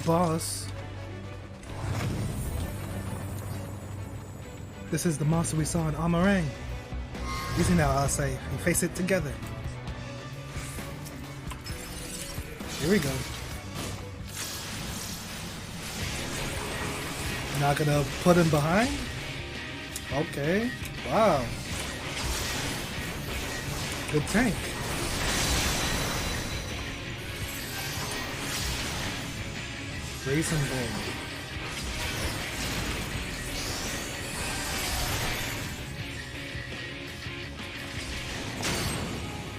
Boss. This is the monster we saw in Amarang. Easy now, I'll say. We face it together. Here we go. Not gonna put him behind? Okay. Wow. Good tank. Raisin Bull.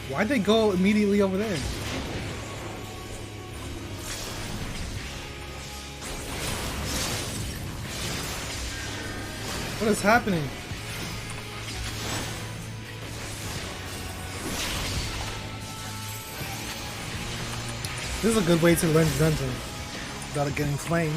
Why'd they go immediately over there? What is happening? This is a good way to learn dungeon without it getting flamed.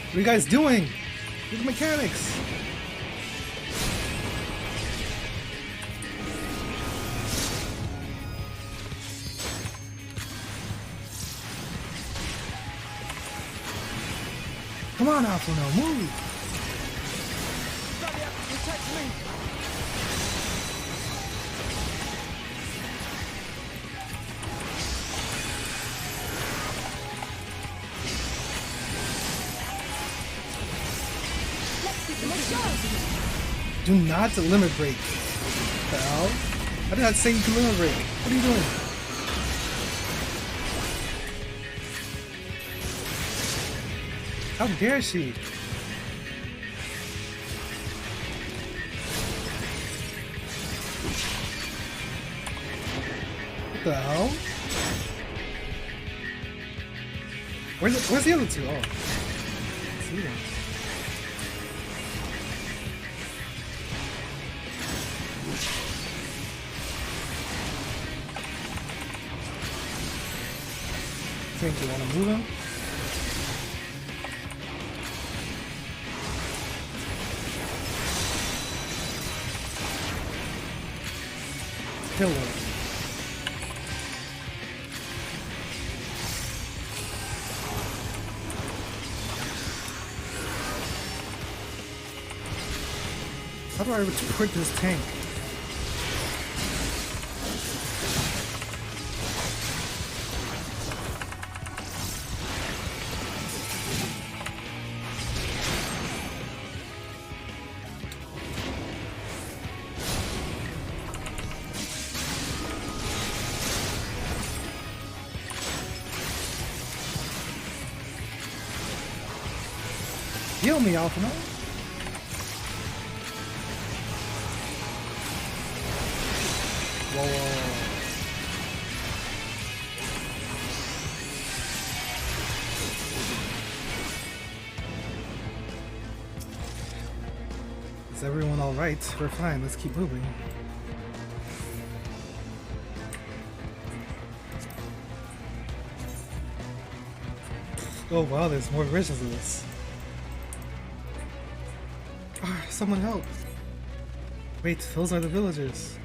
What are you guys doing? Look at the mechanics. Come on, Alphino, move! Do not limit break. What the hell? I did not say you can limit break. What are you doing? How dare she? What the hell? Where's the other two? Oh. I see them. Think you want to move him? Kill him. How do I quit this tank? Heal me, Alphino. Whoa. Is everyone alright? We're fine, let's keep moving. Oh wow, there's more versions of this. Someone help! Wait, those are the villagers.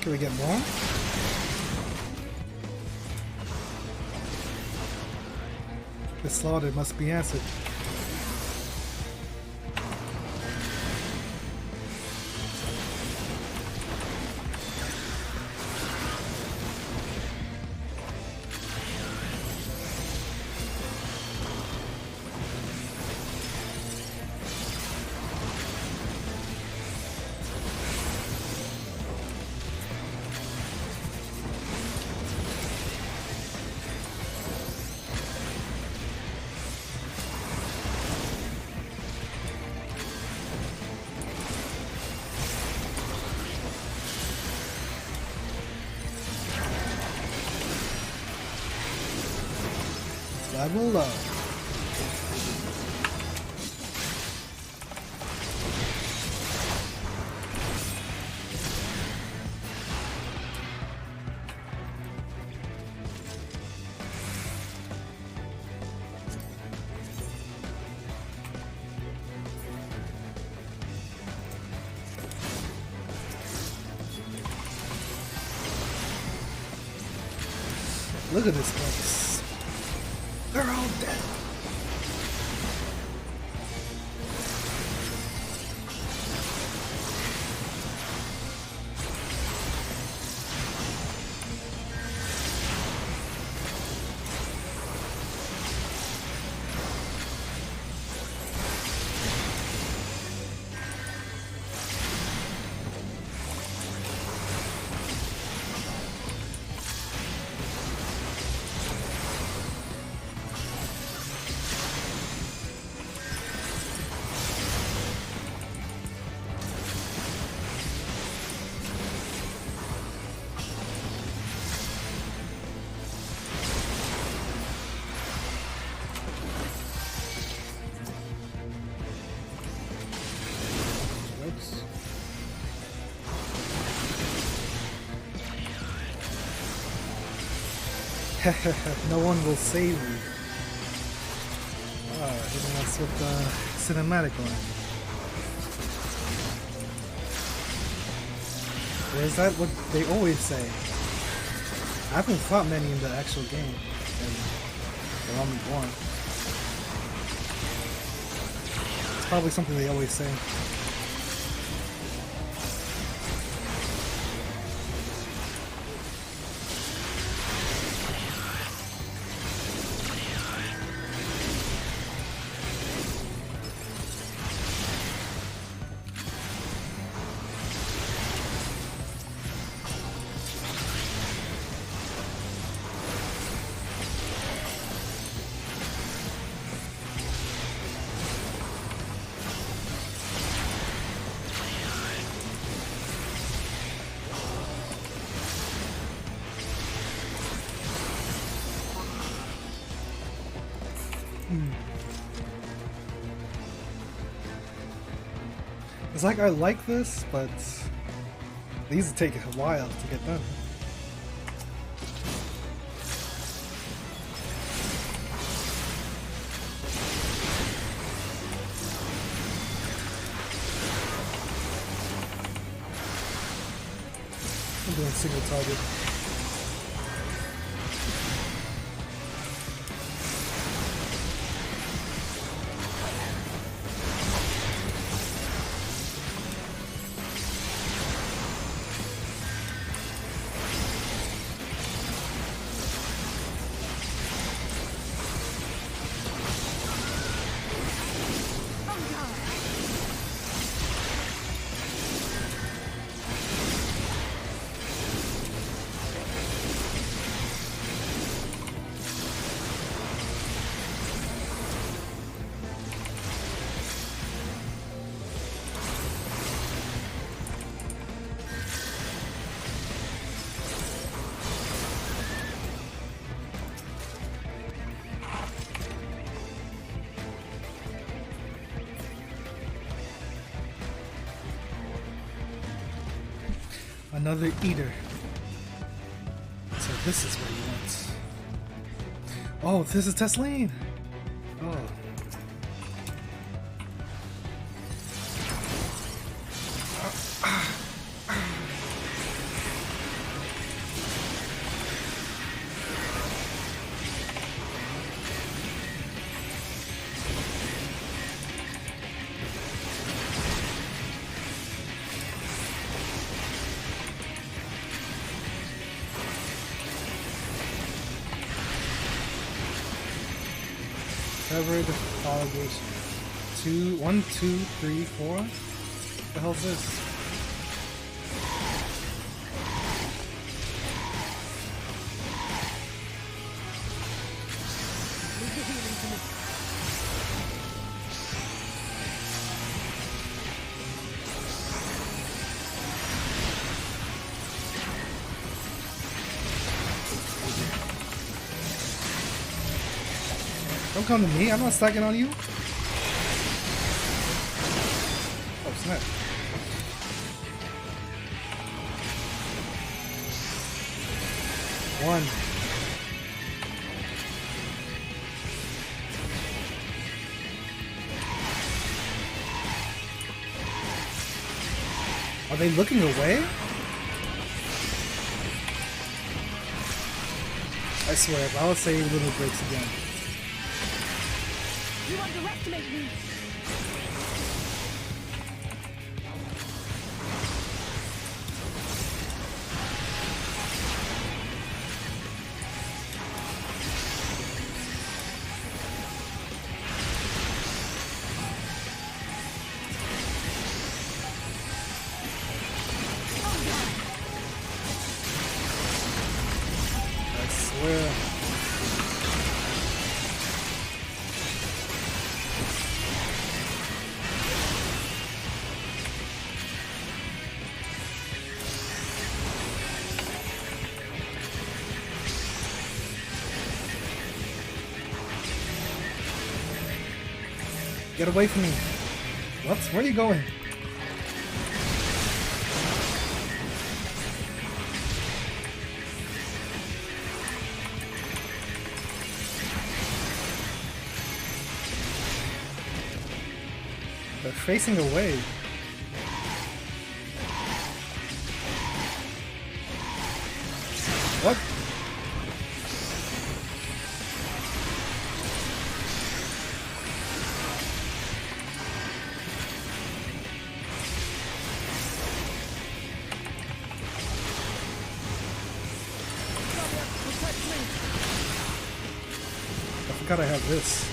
Can we get more? The slaughter must be answered. Level up. Look at this place. They're all dead. No one will save me. Oh, even that's with the cinematic line. Or is that what they always say? I haven't fought many in the actual game, and there are only one. It's probably something they always say. It's like I like this, but these take a while to get done. I'm doing single target. Another eater. So this is what he wants. Oh, this is Tesleen! Oh. Covered allegation. 1, 2, 3, 4? What the hell is this? Don't come to me, I'm not stacking on you. Oh snap. One. Are they looking away? I swear, if I'll say little breaks again. You underestimate me! I swear. Get away from me. What? Where are you going? facing away. What? I forgot I have this.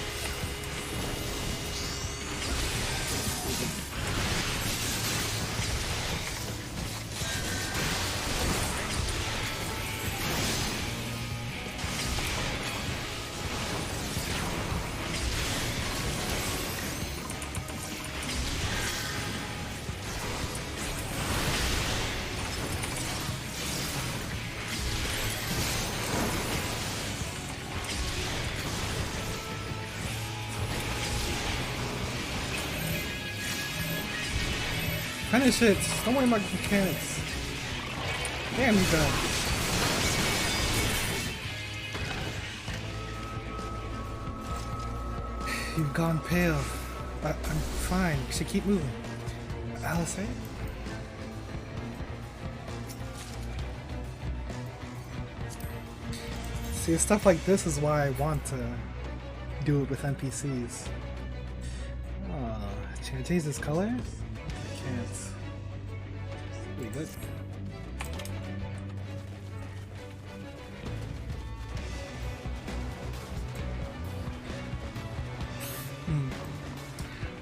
Finish it! Don't worry about mechanics. Damn you guys. You've gone pale. I'm fine. You should keep moving. Alice, eh? See, stuff like this is why I want to do it with NPCs. Oh, can I change this color? I can't. Pretty good.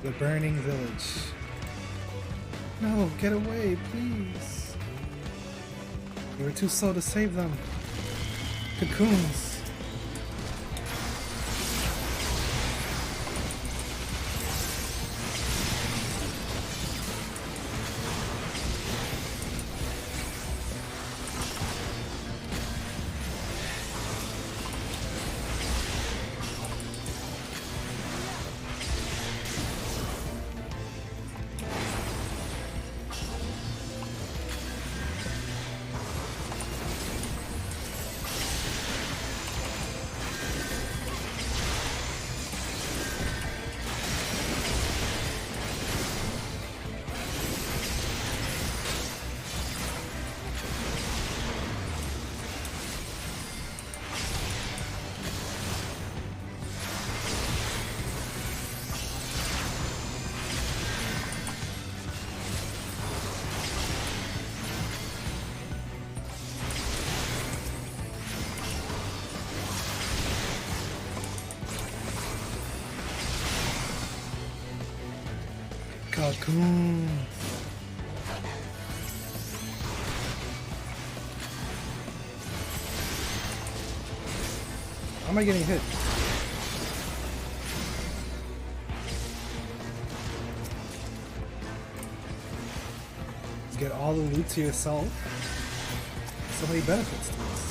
The burning village. No, get away, please. You were too slow to save them. Cocoons. Cocoon. How am I getting hit? Get all the loot to yourself. So many benefits to this.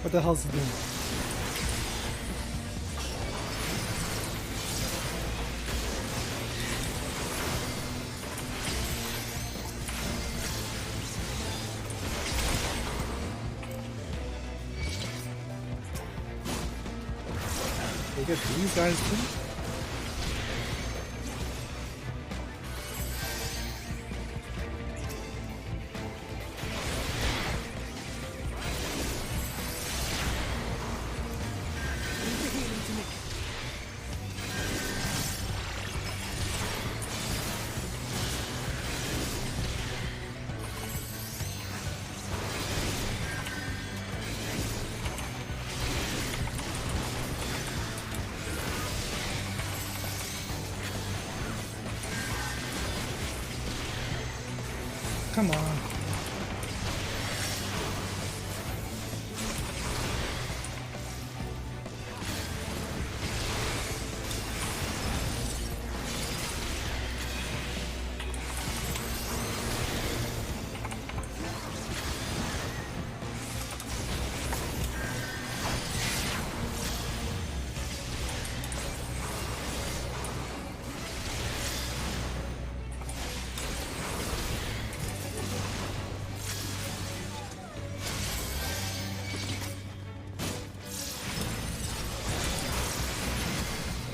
What the hell's he doing? They get these guys too? Come on.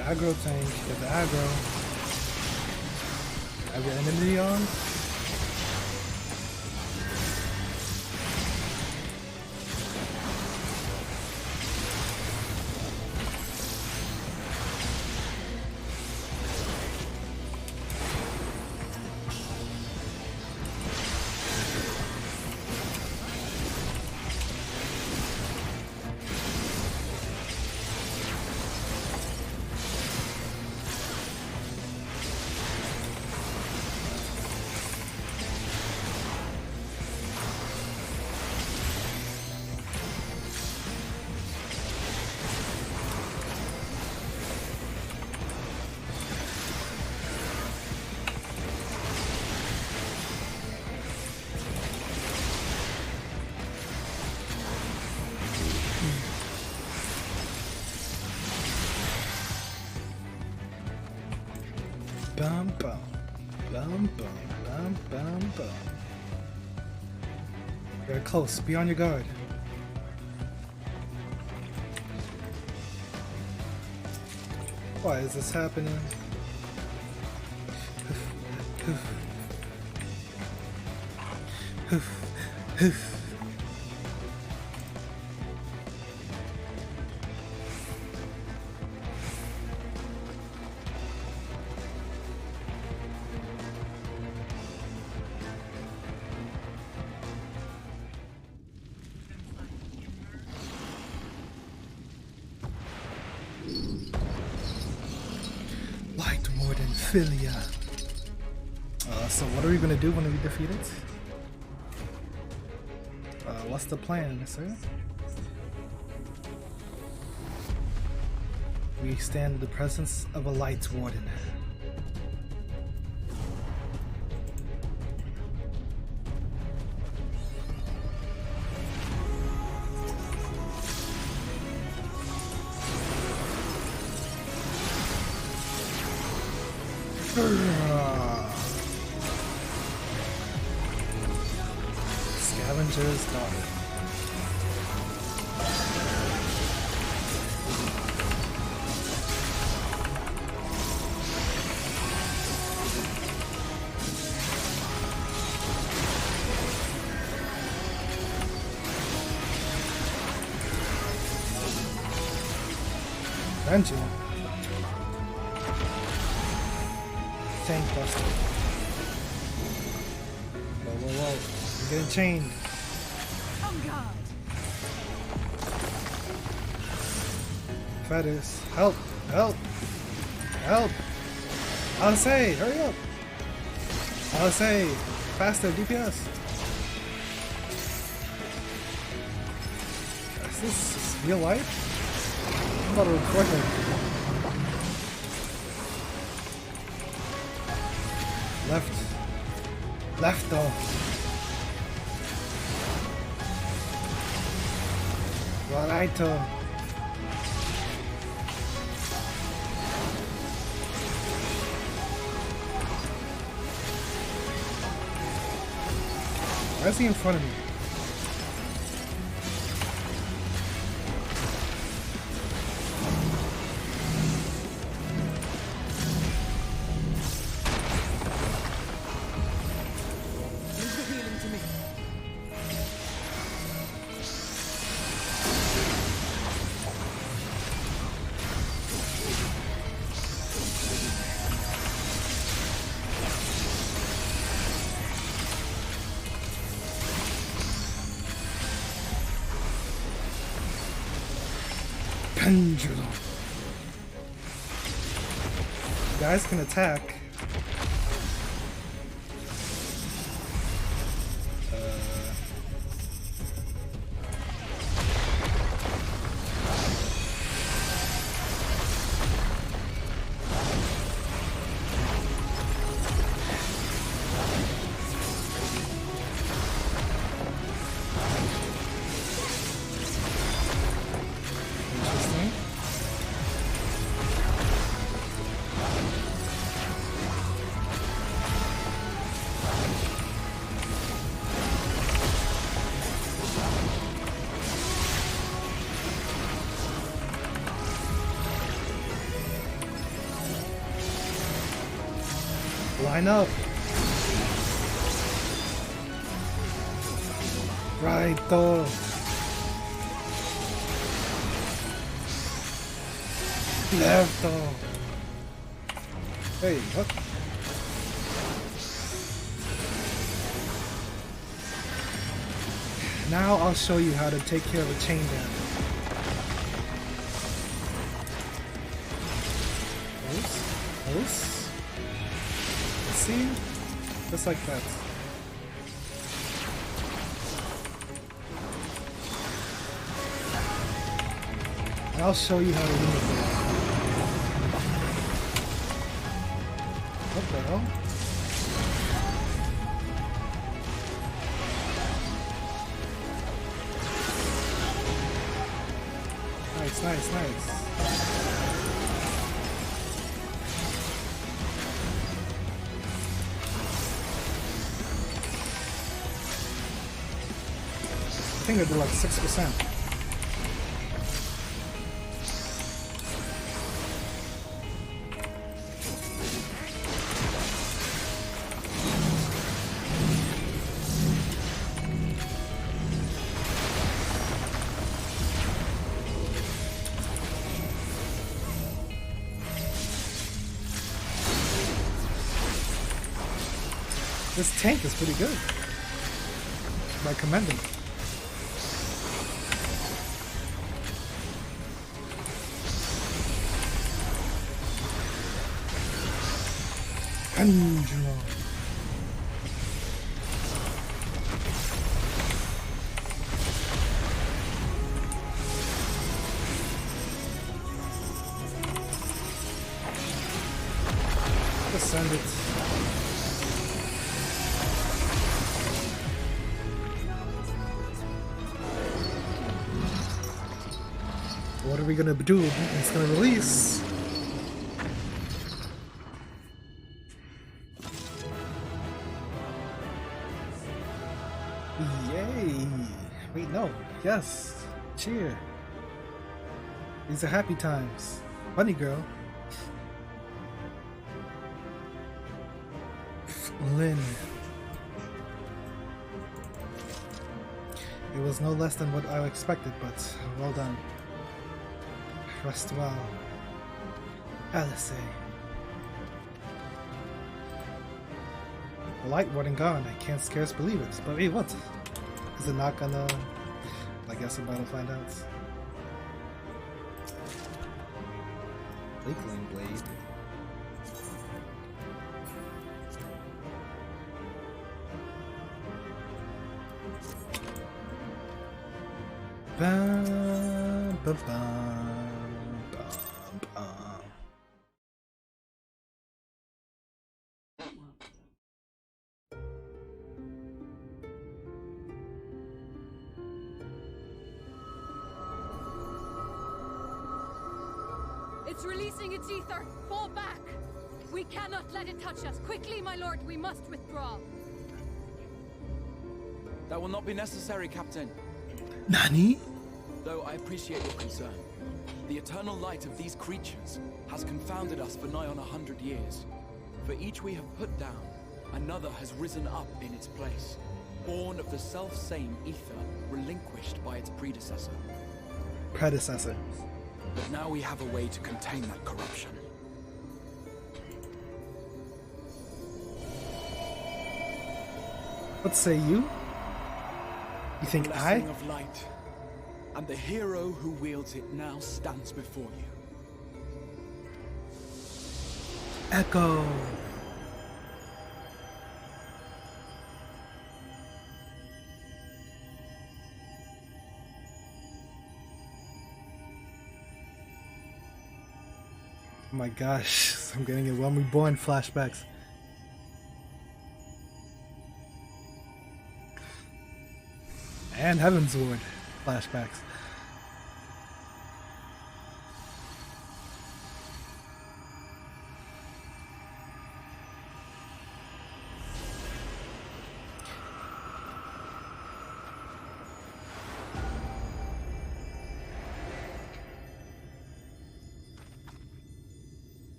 Aggro tank, get the aggro. Have your enemy on? Bum bum, bum bum, bum bum bum. Very close. Be on your guard. Why is this happening? Light Warden Philia. So what are we gonna do when we defeat it? What's the plan, sir? We stand in the presence of a Light Warden. Scavenger's Daughter. Dungeon. Tank buster. Whoa, whoa, whoa. You're getting chained. On guard. Fetus. Help! Help! Help! I'll say! Hurry up! I'll say! Faster, DPS! Is this real life? I'm about to record it. Left. Left though. Righto. Why is he in front of me? Leave the healing to me. Pendulum. You guys can attack. Interesting. Line up. Righto. Lefto. Hey, what? Now I'll show you how to take care of a chain damage. Close. See? Just like that. I'll show you how to win it. What the hell? Nice. I think I did like 6%. This tank is pretty good. I commend him. Pendulum. Just send it. What are we gonna do? It's gonna release. Yay! Wait, no. Yes. Cheer. These are happy times. Bunny girl. Lynn. It was no less than what I expected, but well done. Rest well. Alice. The light wasn't gone. I can't scarce believe it. But wait, what? Is it not gonna... I guess I'm about to find out. Lakeling Blade. Bam, bam, bam, bam, bam. It's releasing its ether! Fall back! We cannot let it touch us! Quickly, my lord, we must withdraw! That will not be necessary, Captain. Nani? Though I appreciate your concern. The eternal light of these creatures has confounded us for nigh on 100 years. For each we have put down, another has risen up in its place, born of the self-same ether relinquished by its predecessor. Predecessor. But now we have a way to contain that corruption. What say you? You think Blessing of light, and the hero who wields it now stands before you. Echo. Oh my gosh, I'm getting a When Reborn flashbacks. And Heaven's Ward flashbacks.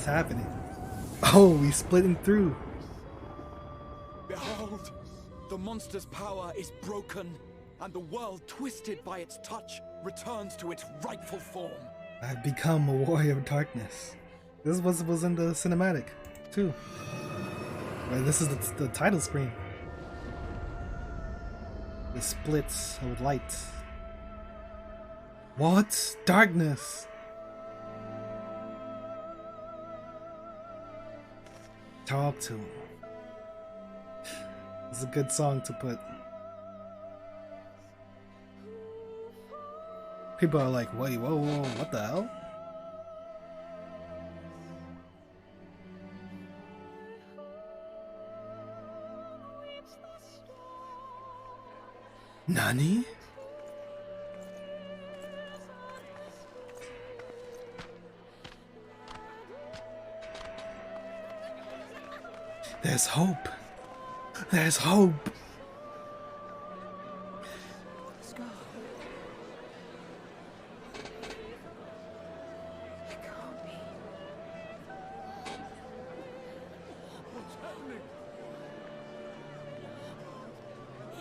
What's happening? Oh, we split in through. Behold! The monster's power is broken, and the world, twisted by its touch, returns to its rightful form. I've become a warrior of darkness. This was in the cinematic, too. Right, this is the title screen. The splits of light. What? Darkness! Talk to him. It's a good song to put. People are like, wait, whoa, what the hell? Nani? There's hope. There's hope. Scar. It can't be. What's happening?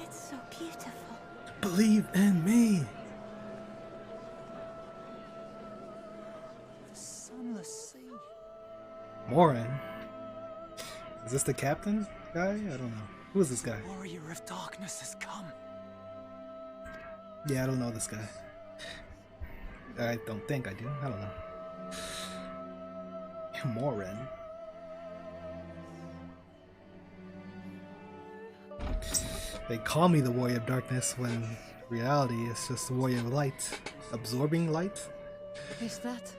It's so beautiful. Believe in me. The sunless sea. Morin. Is this the captain guy? I don't know. Who is this guy? Warrior of darkness has come. Yeah, I don't know this guy. I don't think I do. I don't know. Morin. They call me the Warrior of Darkness when in reality it's just the Warrior of Light. Absorbing light? Is that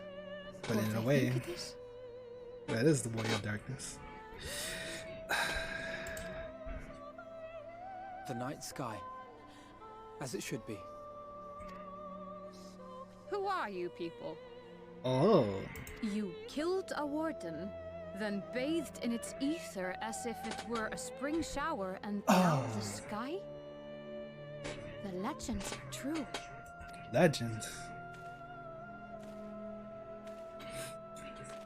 But what in a I way, think it is? that is the Warrior of Darkness. The night sky. As it should be. Who are you people? Oh. You killed a warden, then bathed in its ether as if it were a spring shower and now the sky? The legends are true. Legends.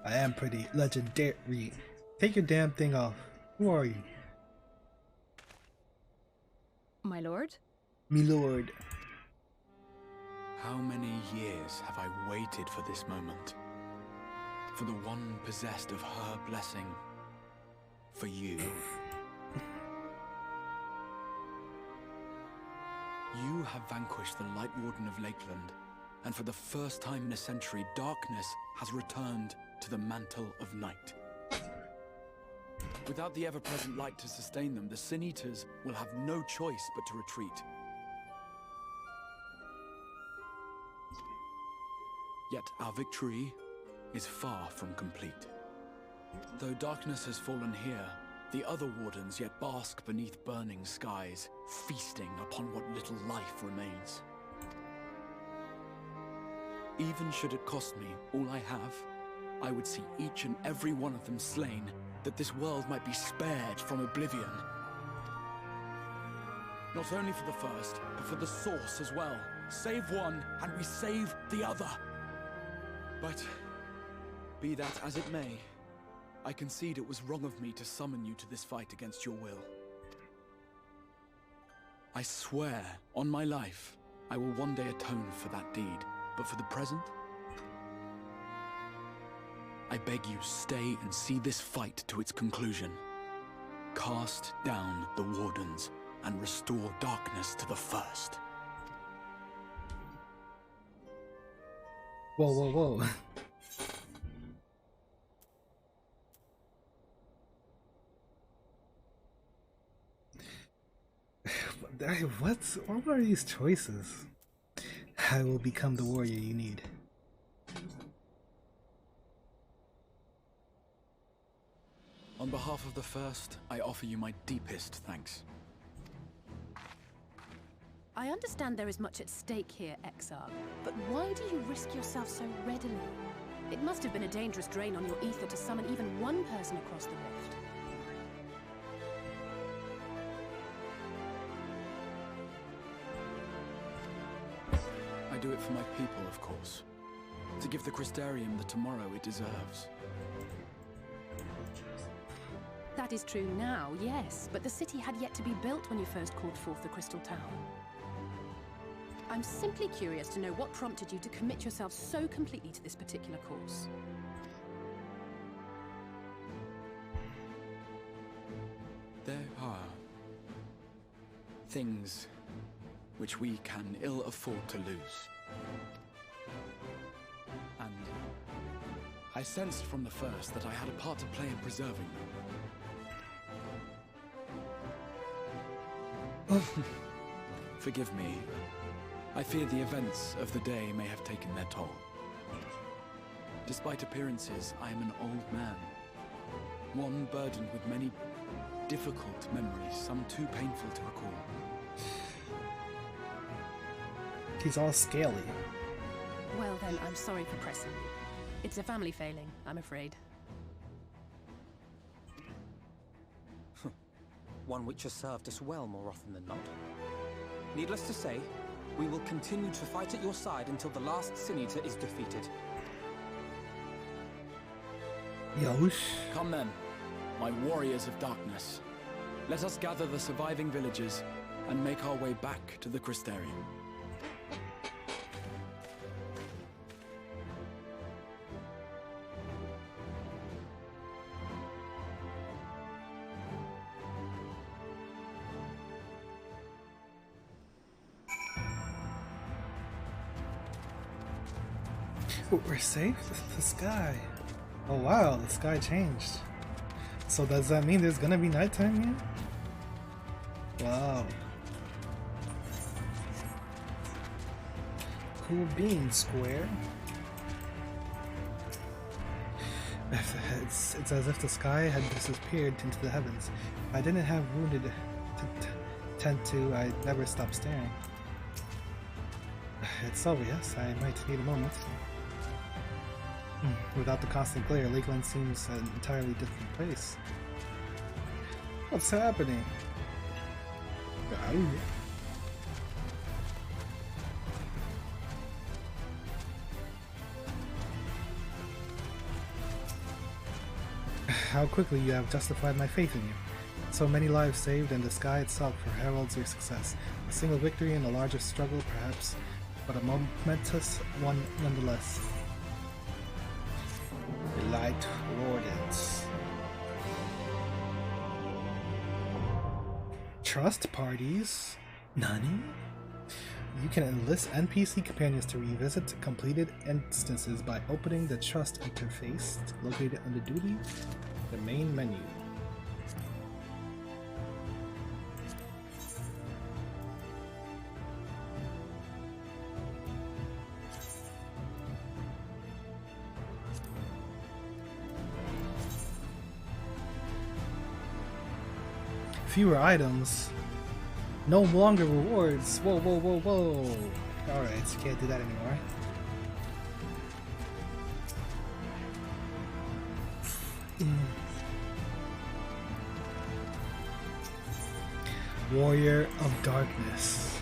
I am pretty legendary. Take your damn thing off. Who are you? My lord? Me lord. How many years have I waited for this moment? For the one possessed of her blessing. For you. You have vanquished the Light Warden of Lakeland, and for the first time in a century, darkness has returned to the mantle of night. Without the ever-present light to sustain them, the Sin Eaters will have no choice but to retreat. Yet our victory is far from complete. Though darkness has fallen here, the other wardens yet bask beneath burning skies, feasting upon what little life remains. Even should it cost me all I have, I would see each and every one of them slain, that this world might be spared from oblivion. Not only for the first, but for the source as well. Save one, and we save the other. But, be that as it may, I concede it was wrong of me to summon you to this fight against your will. I swear, on my life, I will one day atone for that deed, but for the present, I beg you stay and see this fight to its conclusion. Cast down the wardens and restore darkness to the first. Whoa, whoa, whoa. What are these choices? I will become the warrior you need. On behalf of the first, I offer you my deepest thanks. I understand there is much at stake here, Exarch, but why do you risk yourself so readily? It must have been a dangerous drain on your ether to summon even one person across the rift. I do it for my people, of course. To give the Crystarium the tomorrow it deserves. That is true now, yes, but the city had yet to be built when you first called forth the Crystal Tower. I'm simply curious to know what prompted you to commit yourself so completely to this particular course. There are things which we can ill afford to lose. And I sensed from the first that I had a part to play in preserving them. Forgive me. I fear the events of the day may have taken their toll. Despite appearances, I am an old man. One burdened with many difficult memories, some too painful to recall. He's all scaly. Well then, I'm sorry for pressing you. It's a family failing, I'm afraid. One which has served us well more often than not. Needless to say, we will continue to fight at your side until the last Senator is defeated. Yosh. Come then, my warriors of darkness. Let us gather the surviving villagers and make our way back to the Crystarium. We're safe? The sky. Oh wow, the sky changed. So does that mean there's gonna be nighttime here? Wow. Cool beans, Square. It's as if the sky had disappeared into the heavens. If I didn't have wounded to tend to, I'd never stop staring. It's obvious, I might need a moment. Without the constant glare, Lakeland seems an entirely different place. What's happening? How quickly you have justified my faith in you. So many lives saved, and the sky itself heralds your success. A single victory in a larger struggle, perhaps, but a momentous one nonetheless. Light Wardens. Trust parties? Nani? You can enlist NPC companions to revisit completed instances by opening the Trust interface located under Duty, the main menu. Fewer items, no longer rewards. Whoa, whoa, whoa, whoa. Alright, so can't do that anymore. Warrior of Darkness.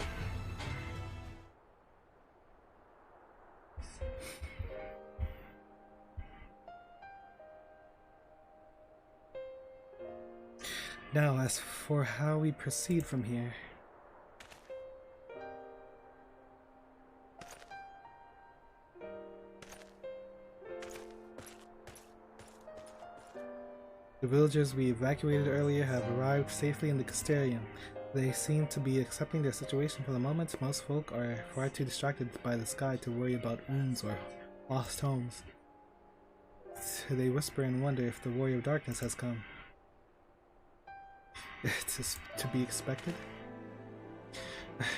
Now, as for how we proceed from here. The villagers we evacuated earlier have arrived safely in the Crystarium. They seem to be accepting their situation for the moment. Most folk are far too distracted by the sky to worry about wounds or lost homes. They whisper and wonder if the Warrior of Darkness has come. It's to be expected.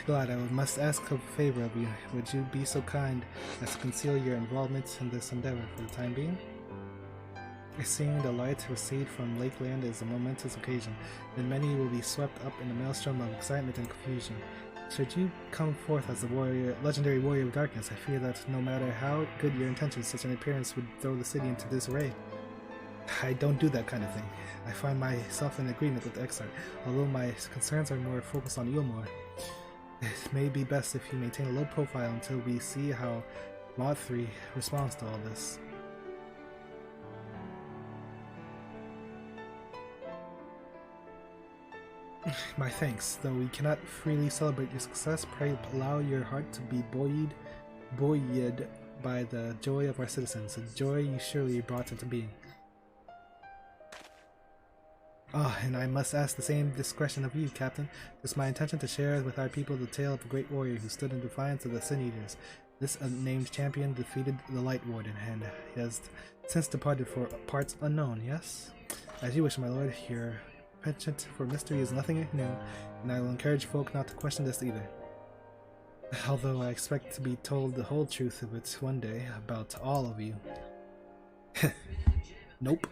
Glad I must ask a favor of you. Would you be so kind as to conceal your involvement in this endeavor for the time being? Seeing the light recede from Lakeland is a momentous occasion, and many will be swept up in a maelstrom of excitement and confusion. Should you come forth as the legendary Warrior of Darkness, I fear that no matter how good your intentions, such an appearance would throw the city into disarray. I don't do that kind of thing. I find myself in agreement with Exart, although my concerns are more focused on Eulmore. It may be best if you maintain a low profile until we see how Mod 3 responds to all this. My thanks. Though we cannot freely celebrate your success, pray allow your heart to be buoyed by the joy of our citizens, a joy you surely brought into being. Ah, and I must ask the same discretion of you, Captain. It is my intention to share with our people the tale of a great warrior who stood in defiance of the Sin Eaters. This unnamed champion defeated the Light Warden, and he has since departed for parts unknown, yes? As you wish, my lord, your penchant for mystery is nothing new, and I will encourage folk not to question this either. Although I expect to be told the whole truth of it one day, about all of you. Nope.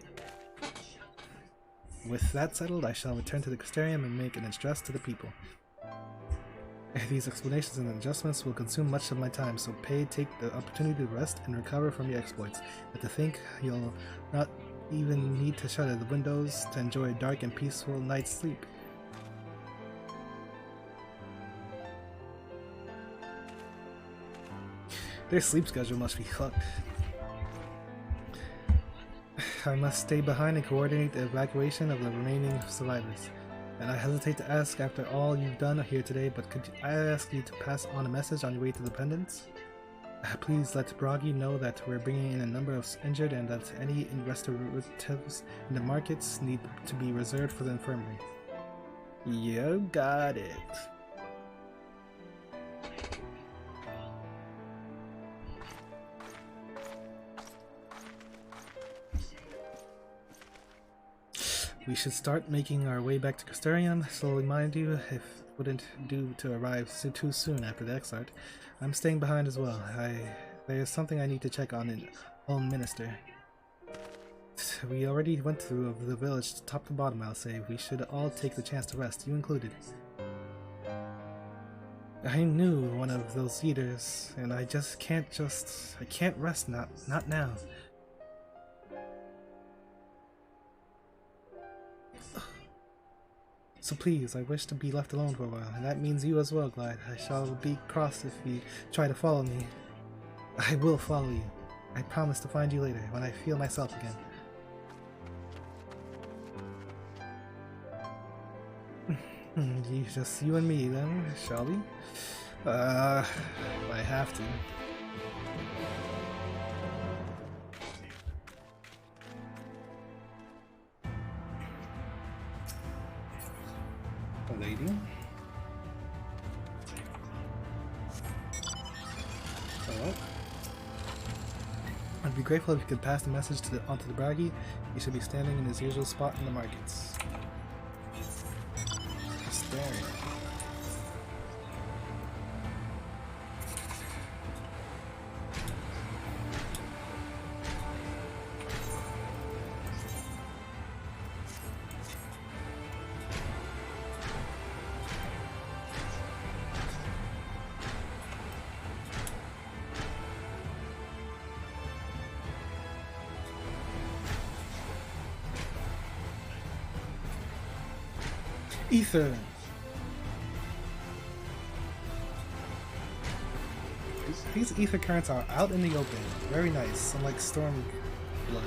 With that settled, I shall return to the Crystarium and make an address to the people. These explanations and adjustments will consume much of my time, so take the opportunity to rest and recover from your exploits. And to think you'll not even need to shutter the windows to enjoy a dark and peaceful night's sleep. Their sleep schedule must be fucked. I must stay behind and coordinate the evacuation of the remaining survivors. And I hesitate to ask after all you've done here today, but could I ask you to pass on a message on your way to the pendants? Please let Bragi know that we're bringing in a number of injured and that any restoratives in the markets need to be reserved for the infirmary. You got it. We should start making our way back to Crystarium. Slowly, mind you, if it wouldn't do to arrive too soon after the Exart. I'm staying behind as well. There's something I need to check on in Home Minister. We already went through the village top to bottom, I'll say. We should all take the chance to rest, you included. I knew one of those eaters, and I can't rest, not now. So please, I wish to be left alone for a while, and that means you as well, Glide. I shall be cross if you try to follow me. I will follow you. I promise to find you later, when I feel myself again. Just you and me then, shall we? I have to. Lady. Oh. I'd be grateful if you could pass the message onto the Bragi. He should be standing in his usual spot in the markets. Staring. Ether. These ether currents are out in the open. Very nice, unlike storm blood.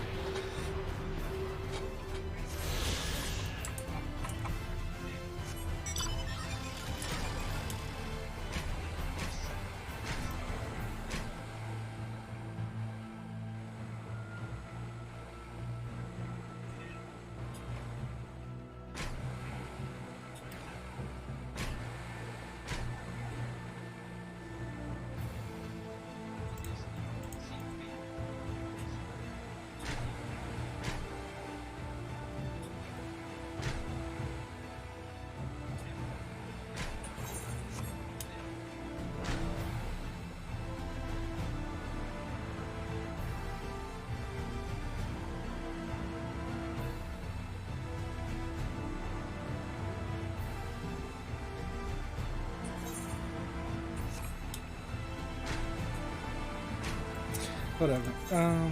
Whatever.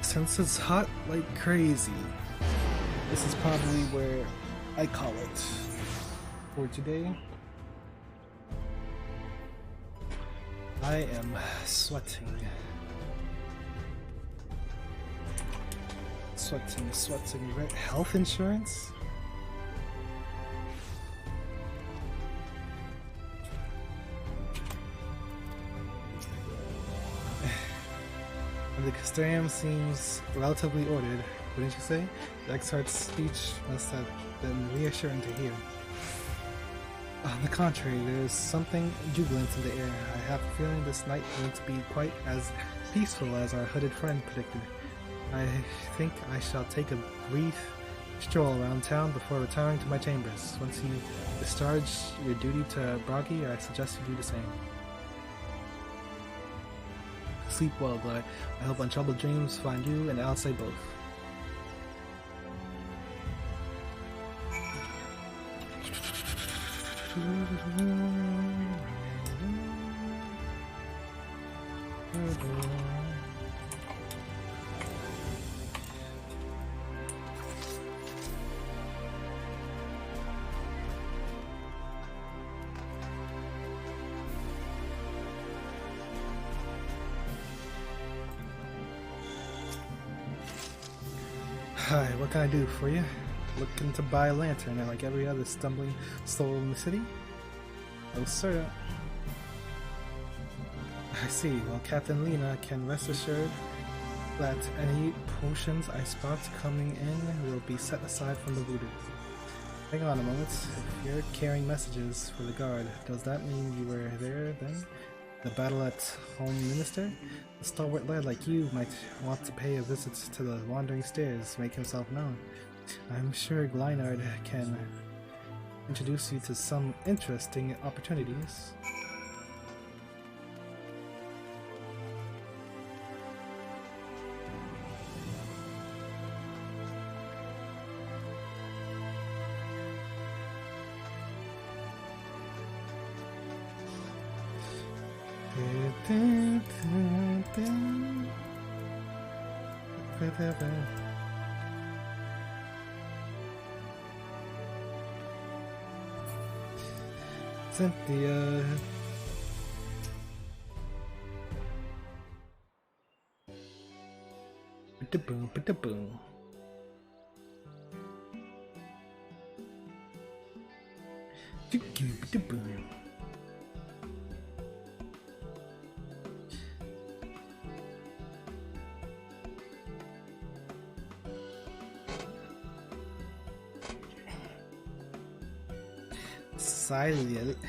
Since it's hot like crazy, this is probably where I call it for today. I am sweating. Sweating, right? Health insurance? The Castellum seems relatively ordered, wouldn't you say? The Exarch's speech must have been reassuring to hear. On the contrary, there is something jubilant in the air. I have a feeling this night won't be quite as peaceful as our hooded friend predicted. I think I shall take a brief stroll around town before retiring to my chambers. Once you discharge your duty to Bragi, I suggest you do the same. Sleep well, boy. I hope untroubled dreams find you and Alcé both. Hi, what can I do for you? Looking to buy a lantern like every other stumbling soul in the city? Oh, sir. I see. Well, Captain Lena can rest assured that any potions I spot coming in will be set aside from the voodoo. Hang on a moment. If you're carrying messages for the guard, does that mean you were there then? The battle at Home Minister? A stalwart lad like you might want to pay a visit to the Wandering Stairs, make himself known. I'm sure Glynard can introduce you to some interesting opportunities. Cynthia. Ba-da-boom, ba-da-boom. Ba-da-boom.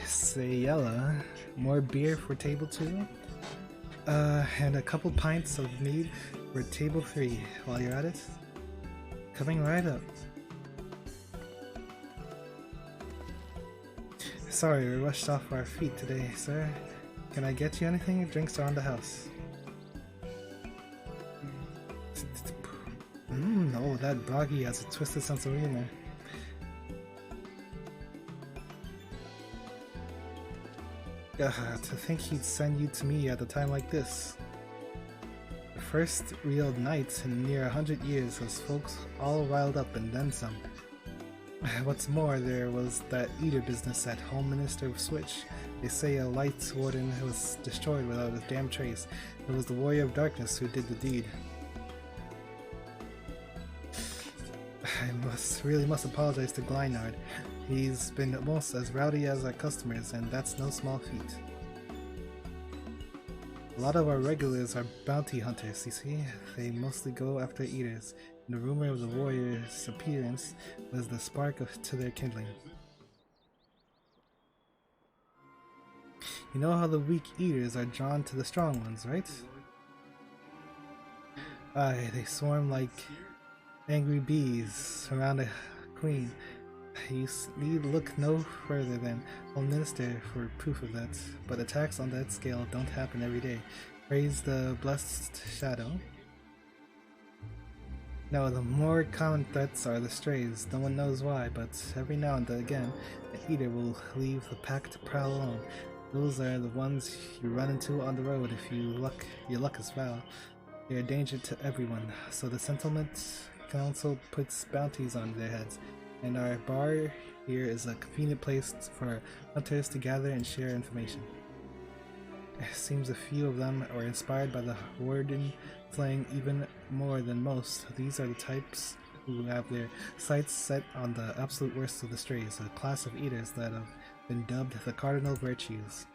Sayella, more beer for table 2, and a couple pints of mead for table 3. While you're at it, coming right up. Sorry, we rushed off our feet today, sir. Can I get you anything? Drinks are on the house. Oh, that Bragi has a twisted sense of humor. To think he'd send you to me at a time like this. The first real night in near 100 years has folks all riled up and then some. What's more, there was that eater business at Home Minister Switch. They say a light warden was destroyed without a damn trace. It was the Warrior of Darkness who did the deed. I really must apologize to Glynard. He's been almost as rowdy as our customers, and that's no small feat. A lot of our regulars are bounty hunters, you see. They mostly go after eaters, and the rumor of the warrior's appearance was the spark to their kindling. You know how the weak eaters are drawn to the strong ones, right? Aye, they swarm like angry bees around a queen. You need look no further than Home Minister for proof of that, but attacks on that scale don't happen every day. Praise the blessed shadow. No, the more common threats are the strays. No one knows why, but every now and again, an eater will leave the pack to prowl alone. Those are the ones you run into on the road if your luck is foul. They're a danger to everyone, so the Settlement Council puts bounties on their heads. And our bar here is a convenient place for hunters to gather and share information. It seems a few of them are inspired by the warden slaying even more than most. These are the types who have their sights set on the absolute worst of the strays, a class of eaters that have been dubbed the cardinal virtues.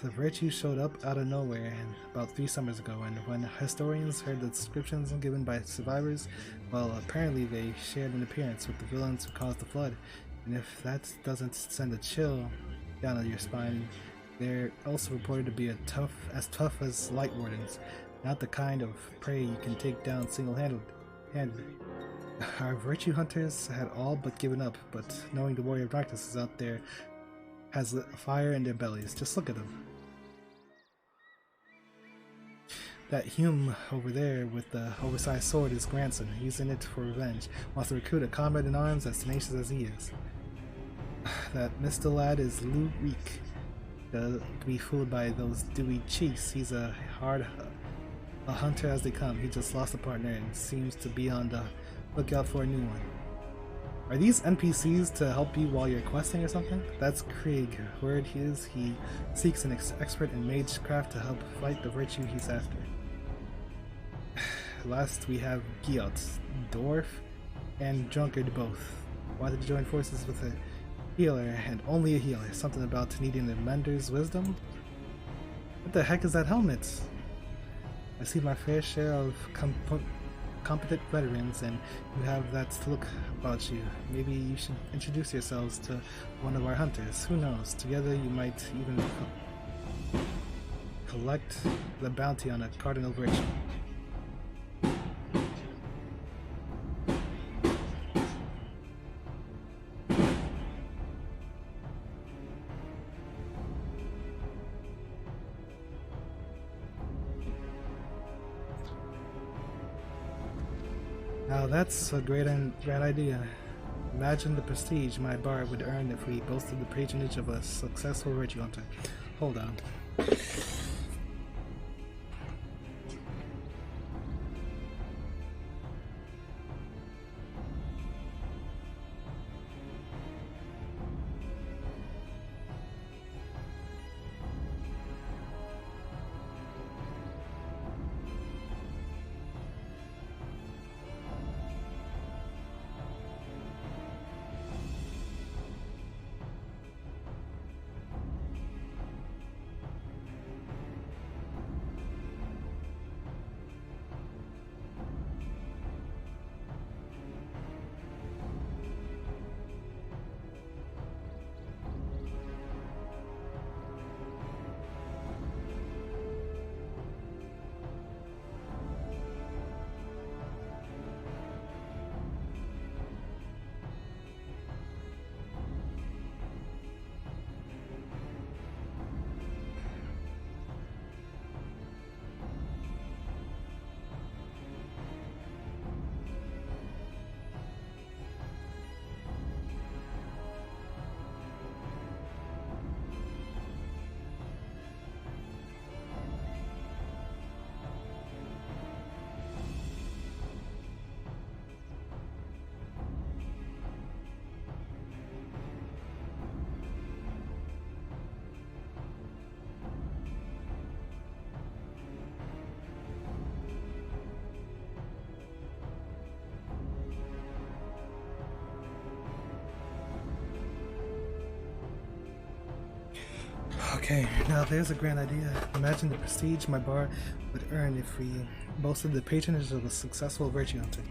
The virtues showed up out of nowhere about 3 summers ago, and when historians heard the descriptions given by survivors, well, apparently they shared an appearance with the villains who caused the flood. And if that doesn't send a chill down your spine, they're also reported to be as tough as light wardens, not the kind of prey you can take down single-handedly. Our virtue hunters had all but given up, but knowing the warrior practice is out there has a fire in their bellies. Just look at them. That Hume over there with the oversized sword is grandson. He's in it for revenge. Wants to recruit a comrade in arms as tenacious as he is. That Mr. lad is Lou Reek. To be fooled by those dewy cheeks. He's a hunter as they come. He just lost a partner and seems to be on the lookout for a new one. Are these NPCs to help you while you're questing or something? That's Krieg. Word is he seeks an expert in magecraft to help fight the virtue he's after. Last we have Giot, dwarf and drunkard both. Wanted to join forces with a healer, and only a healer. Something about needing a mentor's wisdom? What the heck is that helmet? I see my fair share of competent veterans, and you have that look about you. Maybe you should introduce yourselves to one of our hunters. Who knows? Together you might even collect the bounty on a cardinal virtue. Now that's a great idea. Imagine the prestige my bar would earn if we boasted the patronage of a successful virtue hunter. Hold on. Okay, now there's a grand idea. Imagine the prestige my bar would earn if we boasted the patronage of a successful virtue hunter.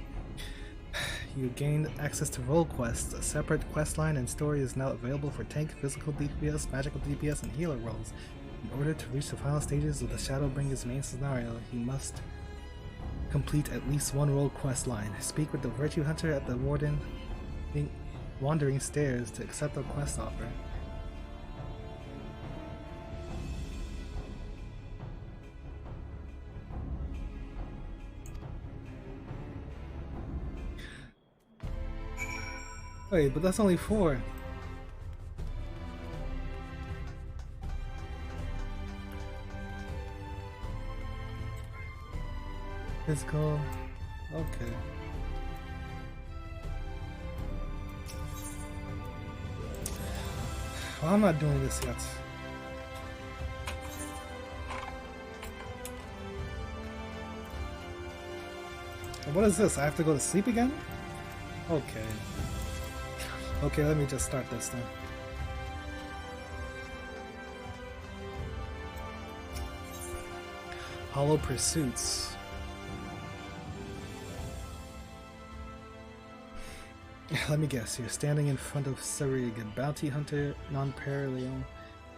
You gained access to role quests. A separate quest line and story is now available for tank, physical DPS, magical DPS, and healer roles. In order to reach the final stages of the Shadowbringers main scenario, you must complete at least one role quest line. Speak with the virtue hunter at the Wandering Stairs to accept a quest offer. Wait, but that's only 4. Physical. Okay. Well, I'm not doing this yet. What is this? I have to go to sleep again? Okay. Okay, let me just start this then. Hollow Pursuits. Let me guess, you're standing in front of Sarig, a bounty hunter non-parallel,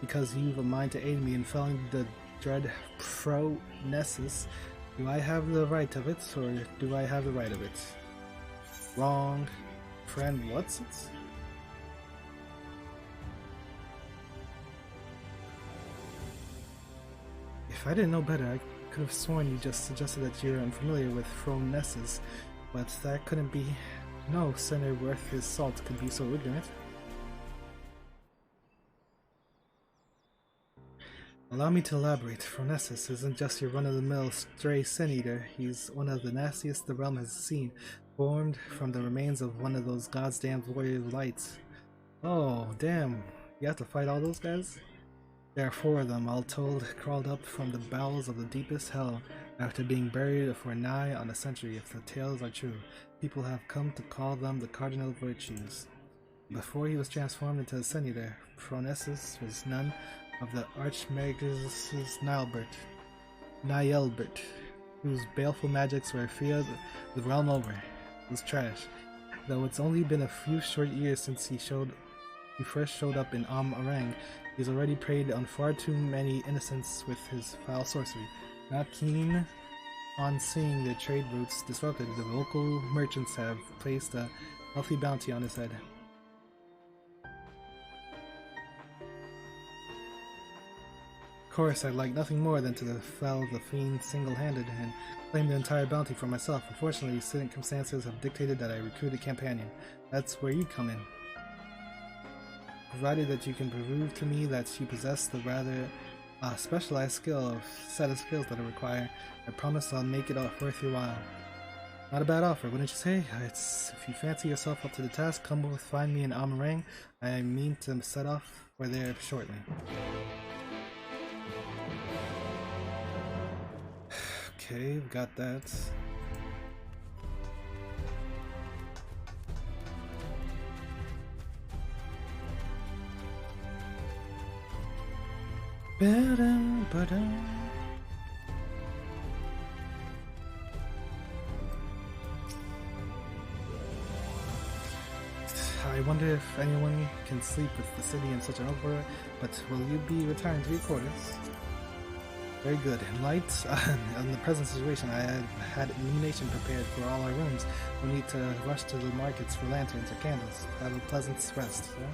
because you've a mind to aid me in felling the dread Nessus. Do I have the right of it, or do I have the right of it? Wrong. Friend, what's it? If I didn't know better, I could have sworn you just suggested that you're unfamiliar with Nessus, but that couldn't be. No sinner worth his salt could be so ignorant. Allow me to elaborate. Phronesis isn't just your run-of-the-mill stray sin-eater. He's one of the nastiest the realm has seen, formed from the remains of one of those goddamn warrior lights. Oh, damn. You have to fight all those guys? There are 4 of them, all told, crawled up from the bowels of the deepest hell after being buried for nigh on a century. If the tales are true, people have come to call them the cardinal virtues. Before he was transformed into a sin-eater, Phronesis was none of the Archmagus Nielbert, whose baleful magics were feared the realm over. It was trash. Though it's only been a few short years since he first showed up in Arang, he's already preyed on far too many innocents with his foul sorcery. Not keen on seeing their trade routes disrupted, the local merchants have placed a healthy bounty on his head. Of course, I'd like nothing more than to fell the fiend single-handed and claim the entire bounty for myself. Unfortunately, circumstances have dictated that I recruit a companion. That's where you come in. Provided that you can prove to me that you possess the rather specialized set of skills that I require, I promise I'll make it worth your while. Not a bad offer, wouldn't you say? If you fancy yourself up to the task, come find me in Amarang. I mean to set off for there shortly. Okay, we've got that. I wonder if anyone can sleep with the city in such an uproar, but will you be retiring to your quarters? Very good. In light on the present situation, I have had illumination prepared for all our rooms. We need to rush to the markets for lanterns or candles. Have a pleasant rest, sir.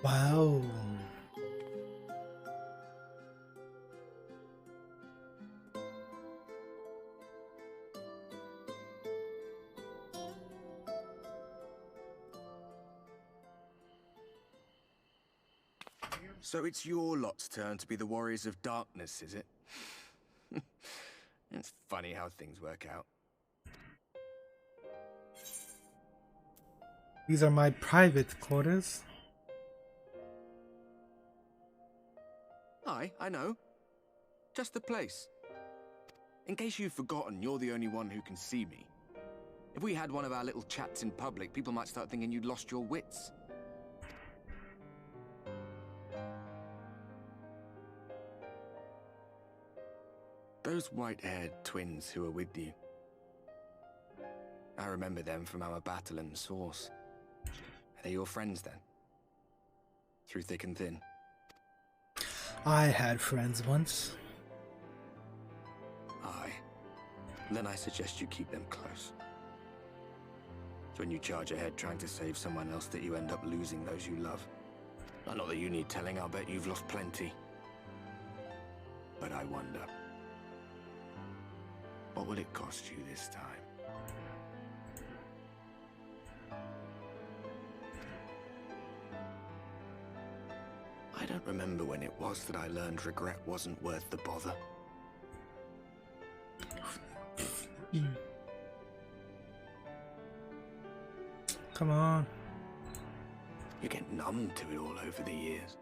Wow. So it's your lot's turn to be the Warriors of Darkness, is it? It's funny how things work out. These are my private quarters. Aye, I know. Just the place. In case you've forgotten, you're the only one who can see me. If we had one of our little chats in public, people might start thinking you'd lost your wits. Those white-haired twins who are with you. I remember them from our battle in the Source. Are they your friends then? Through thick and thin? I had friends once. Aye. Then I suggest you keep them close. It's when you charge ahead trying to save someone else that you end up losing those you love. Not that you need telling, I'll bet you've lost plenty. But I wonder, what will it cost you this time? I don't remember when it was that I learned regret wasn't worth the bother. Come on. You get numb to it all over the years.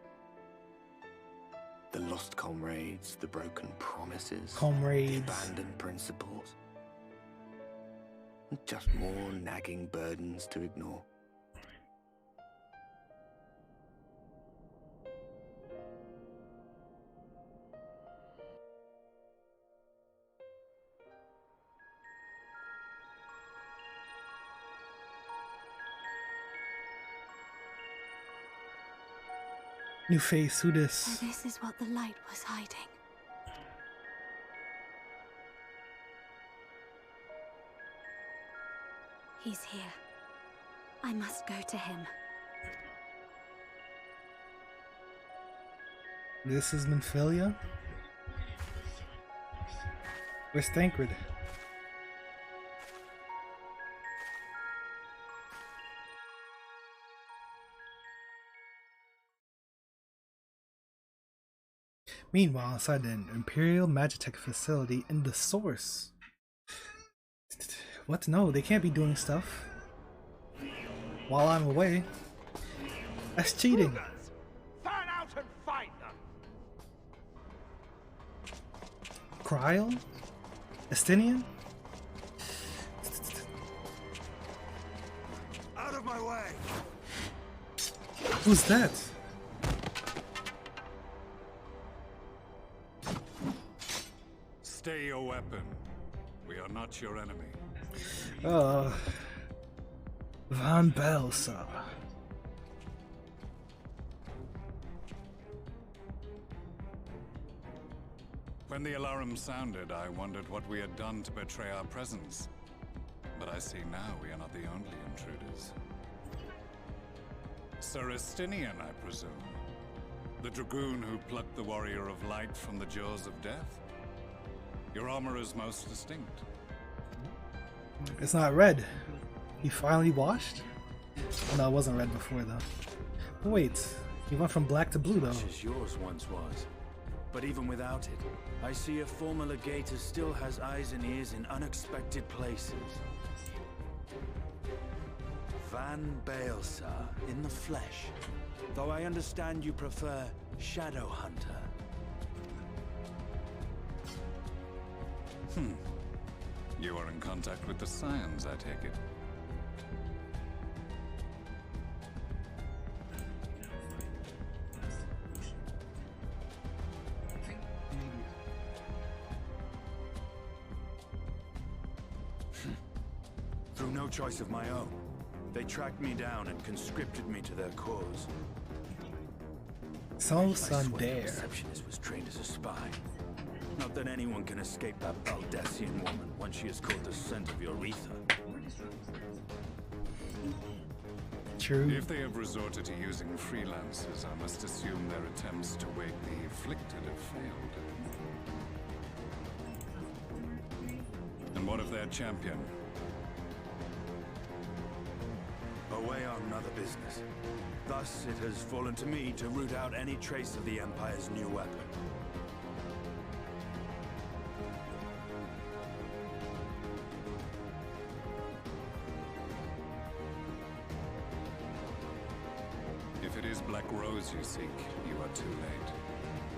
The lost comrades, the broken promises, the abandoned principles. And just more nagging burdens to ignore. New face, who this? So this is what the light was hiding. He's here. I must go to him. This is Nymphalia? Where's Thancred? Meanwhile, inside the Imperial Magitech facility in the Source. What? No, they can't be doing stuff while I'm away. That's cheating. Fan out and fight them. Cryle? Estinian? Out of my way. Who's that? Stay your weapon. We are not your enemy. Van Belsa. When the alarm sounded, I wondered what we had done to betray our presence. But I see now we are not the only intruders. Sir Estinian, I presume. The dragoon who plucked the warrior of light from the jaws of death. Your armor is most distinct. It's not red. He finally washed? No, it wasn't red before though. But wait, he went from black to blue though. Much as yours once was. But even without it, I see a former legator still has eyes and ears in unexpected places. Van Baelsar, in the flesh. Though I understand you prefer Shadow Hunter. You are in contact with the Scions, I take it. Through no choice of my own, they tracked me down and conscripted me to their cause. So I swear the Sundare. receptionist was trained as a spy. Not that anyone can escape that Baldesion woman once she has caught the scent of your ether. True. If they have resorted to using freelancers, I must assume their attempts to wake the afflicted have failed. And what of their champion? Away on other business. Thus, it has fallen to me to root out any trace of the Empire's new weapon. If it is Black Rose you seek, you are too late.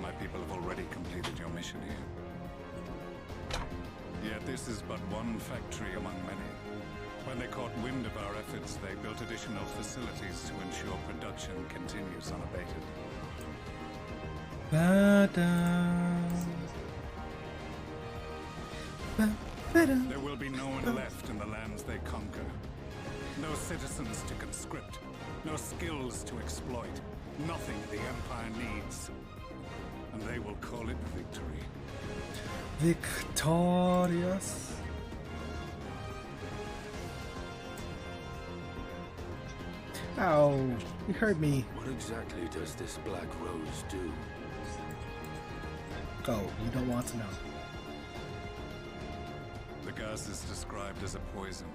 My people have already completed your mission here. Yet this is but one factory among many. When they caught wind of our efforts, they built additional facilities to ensure production continues unabated. There will be no one left in the lands they conquer. No citizens to conscript. No skills to exploit. Nothing the Empire needs. And they will call it victory. Victorious. Ow, you hurt me. What exactly does this Black Rose do? Go, you don't want to know. The gas is described as a poison,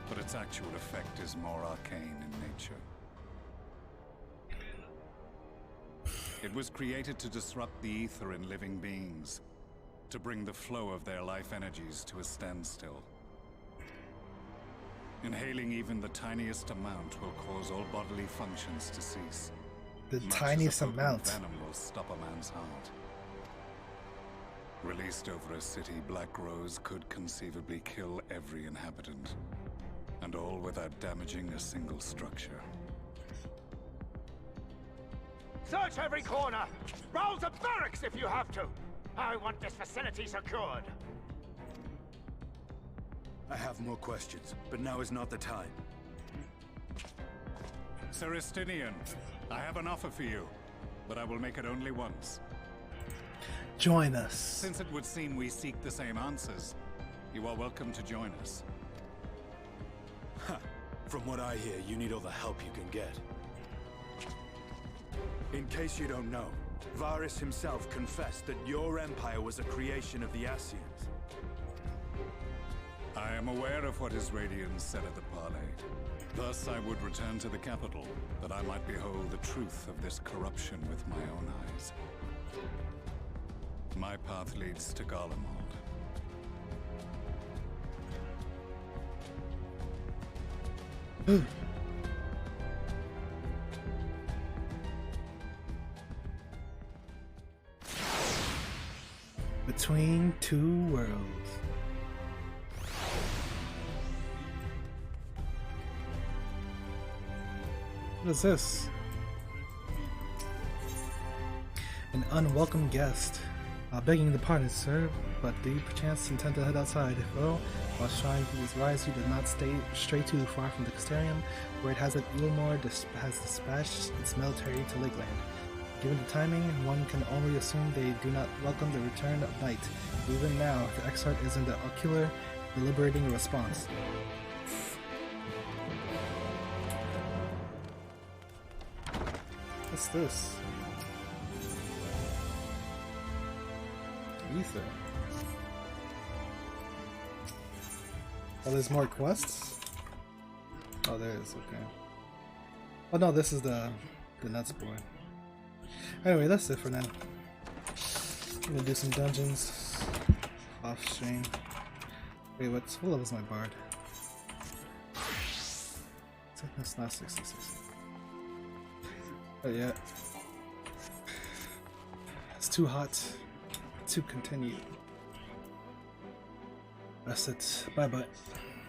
but its actual effect is more arcane in nature. It was created to disrupt the ether in living beings, to bring the flow of their life energies to a standstill. Inhaling even the tiniest amount will cause all bodily functions to cease. The Much tiniest as a potent amount. venom will stop a man's heart. Released over a city, Black Rose could conceivably kill every inhabitant, and all without damaging a single structure. Search every corner! Rouse the barracks if you have to! I want this facility secured! I have more questions, but now is not the time. Sir Estinian, I have an offer for you, but I will make it only once. Join us. Since it would seem we seek the same answers, you are welcome to join us. From what I hear, you need all the help you can get. In case you don't know, Varys himself confessed that your empire was a creation of the Ascians. I am aware of what his Radiance said at the parley. Thus I would return to the capital, that I might behold the truth of this corruption with my own eyes. My path leads to Garlemald. Between two worlds. What is this? An unwelcome guest. Begging the pardon, sir, but do you perchance intend to head outside? Well, while trying to these rides, you did not stray too far from the Castellum, where it has that Ilmor has dispatched its military to Lakeland. Given the timing, one can only assume they do not welcome the return of night. Even now, the Exarch is in the ocular, deliberating a response. What's this? Ether. Oh, there's more quests? Oh, there is, okay. Oh no, this is the nuts boy. Anyway, that's it for now. I'm gonna do some dungeons off stream. Wait, what level is my bard? That's not 66. Oh yeah. It's too hot to continue. That's it. Bye bye.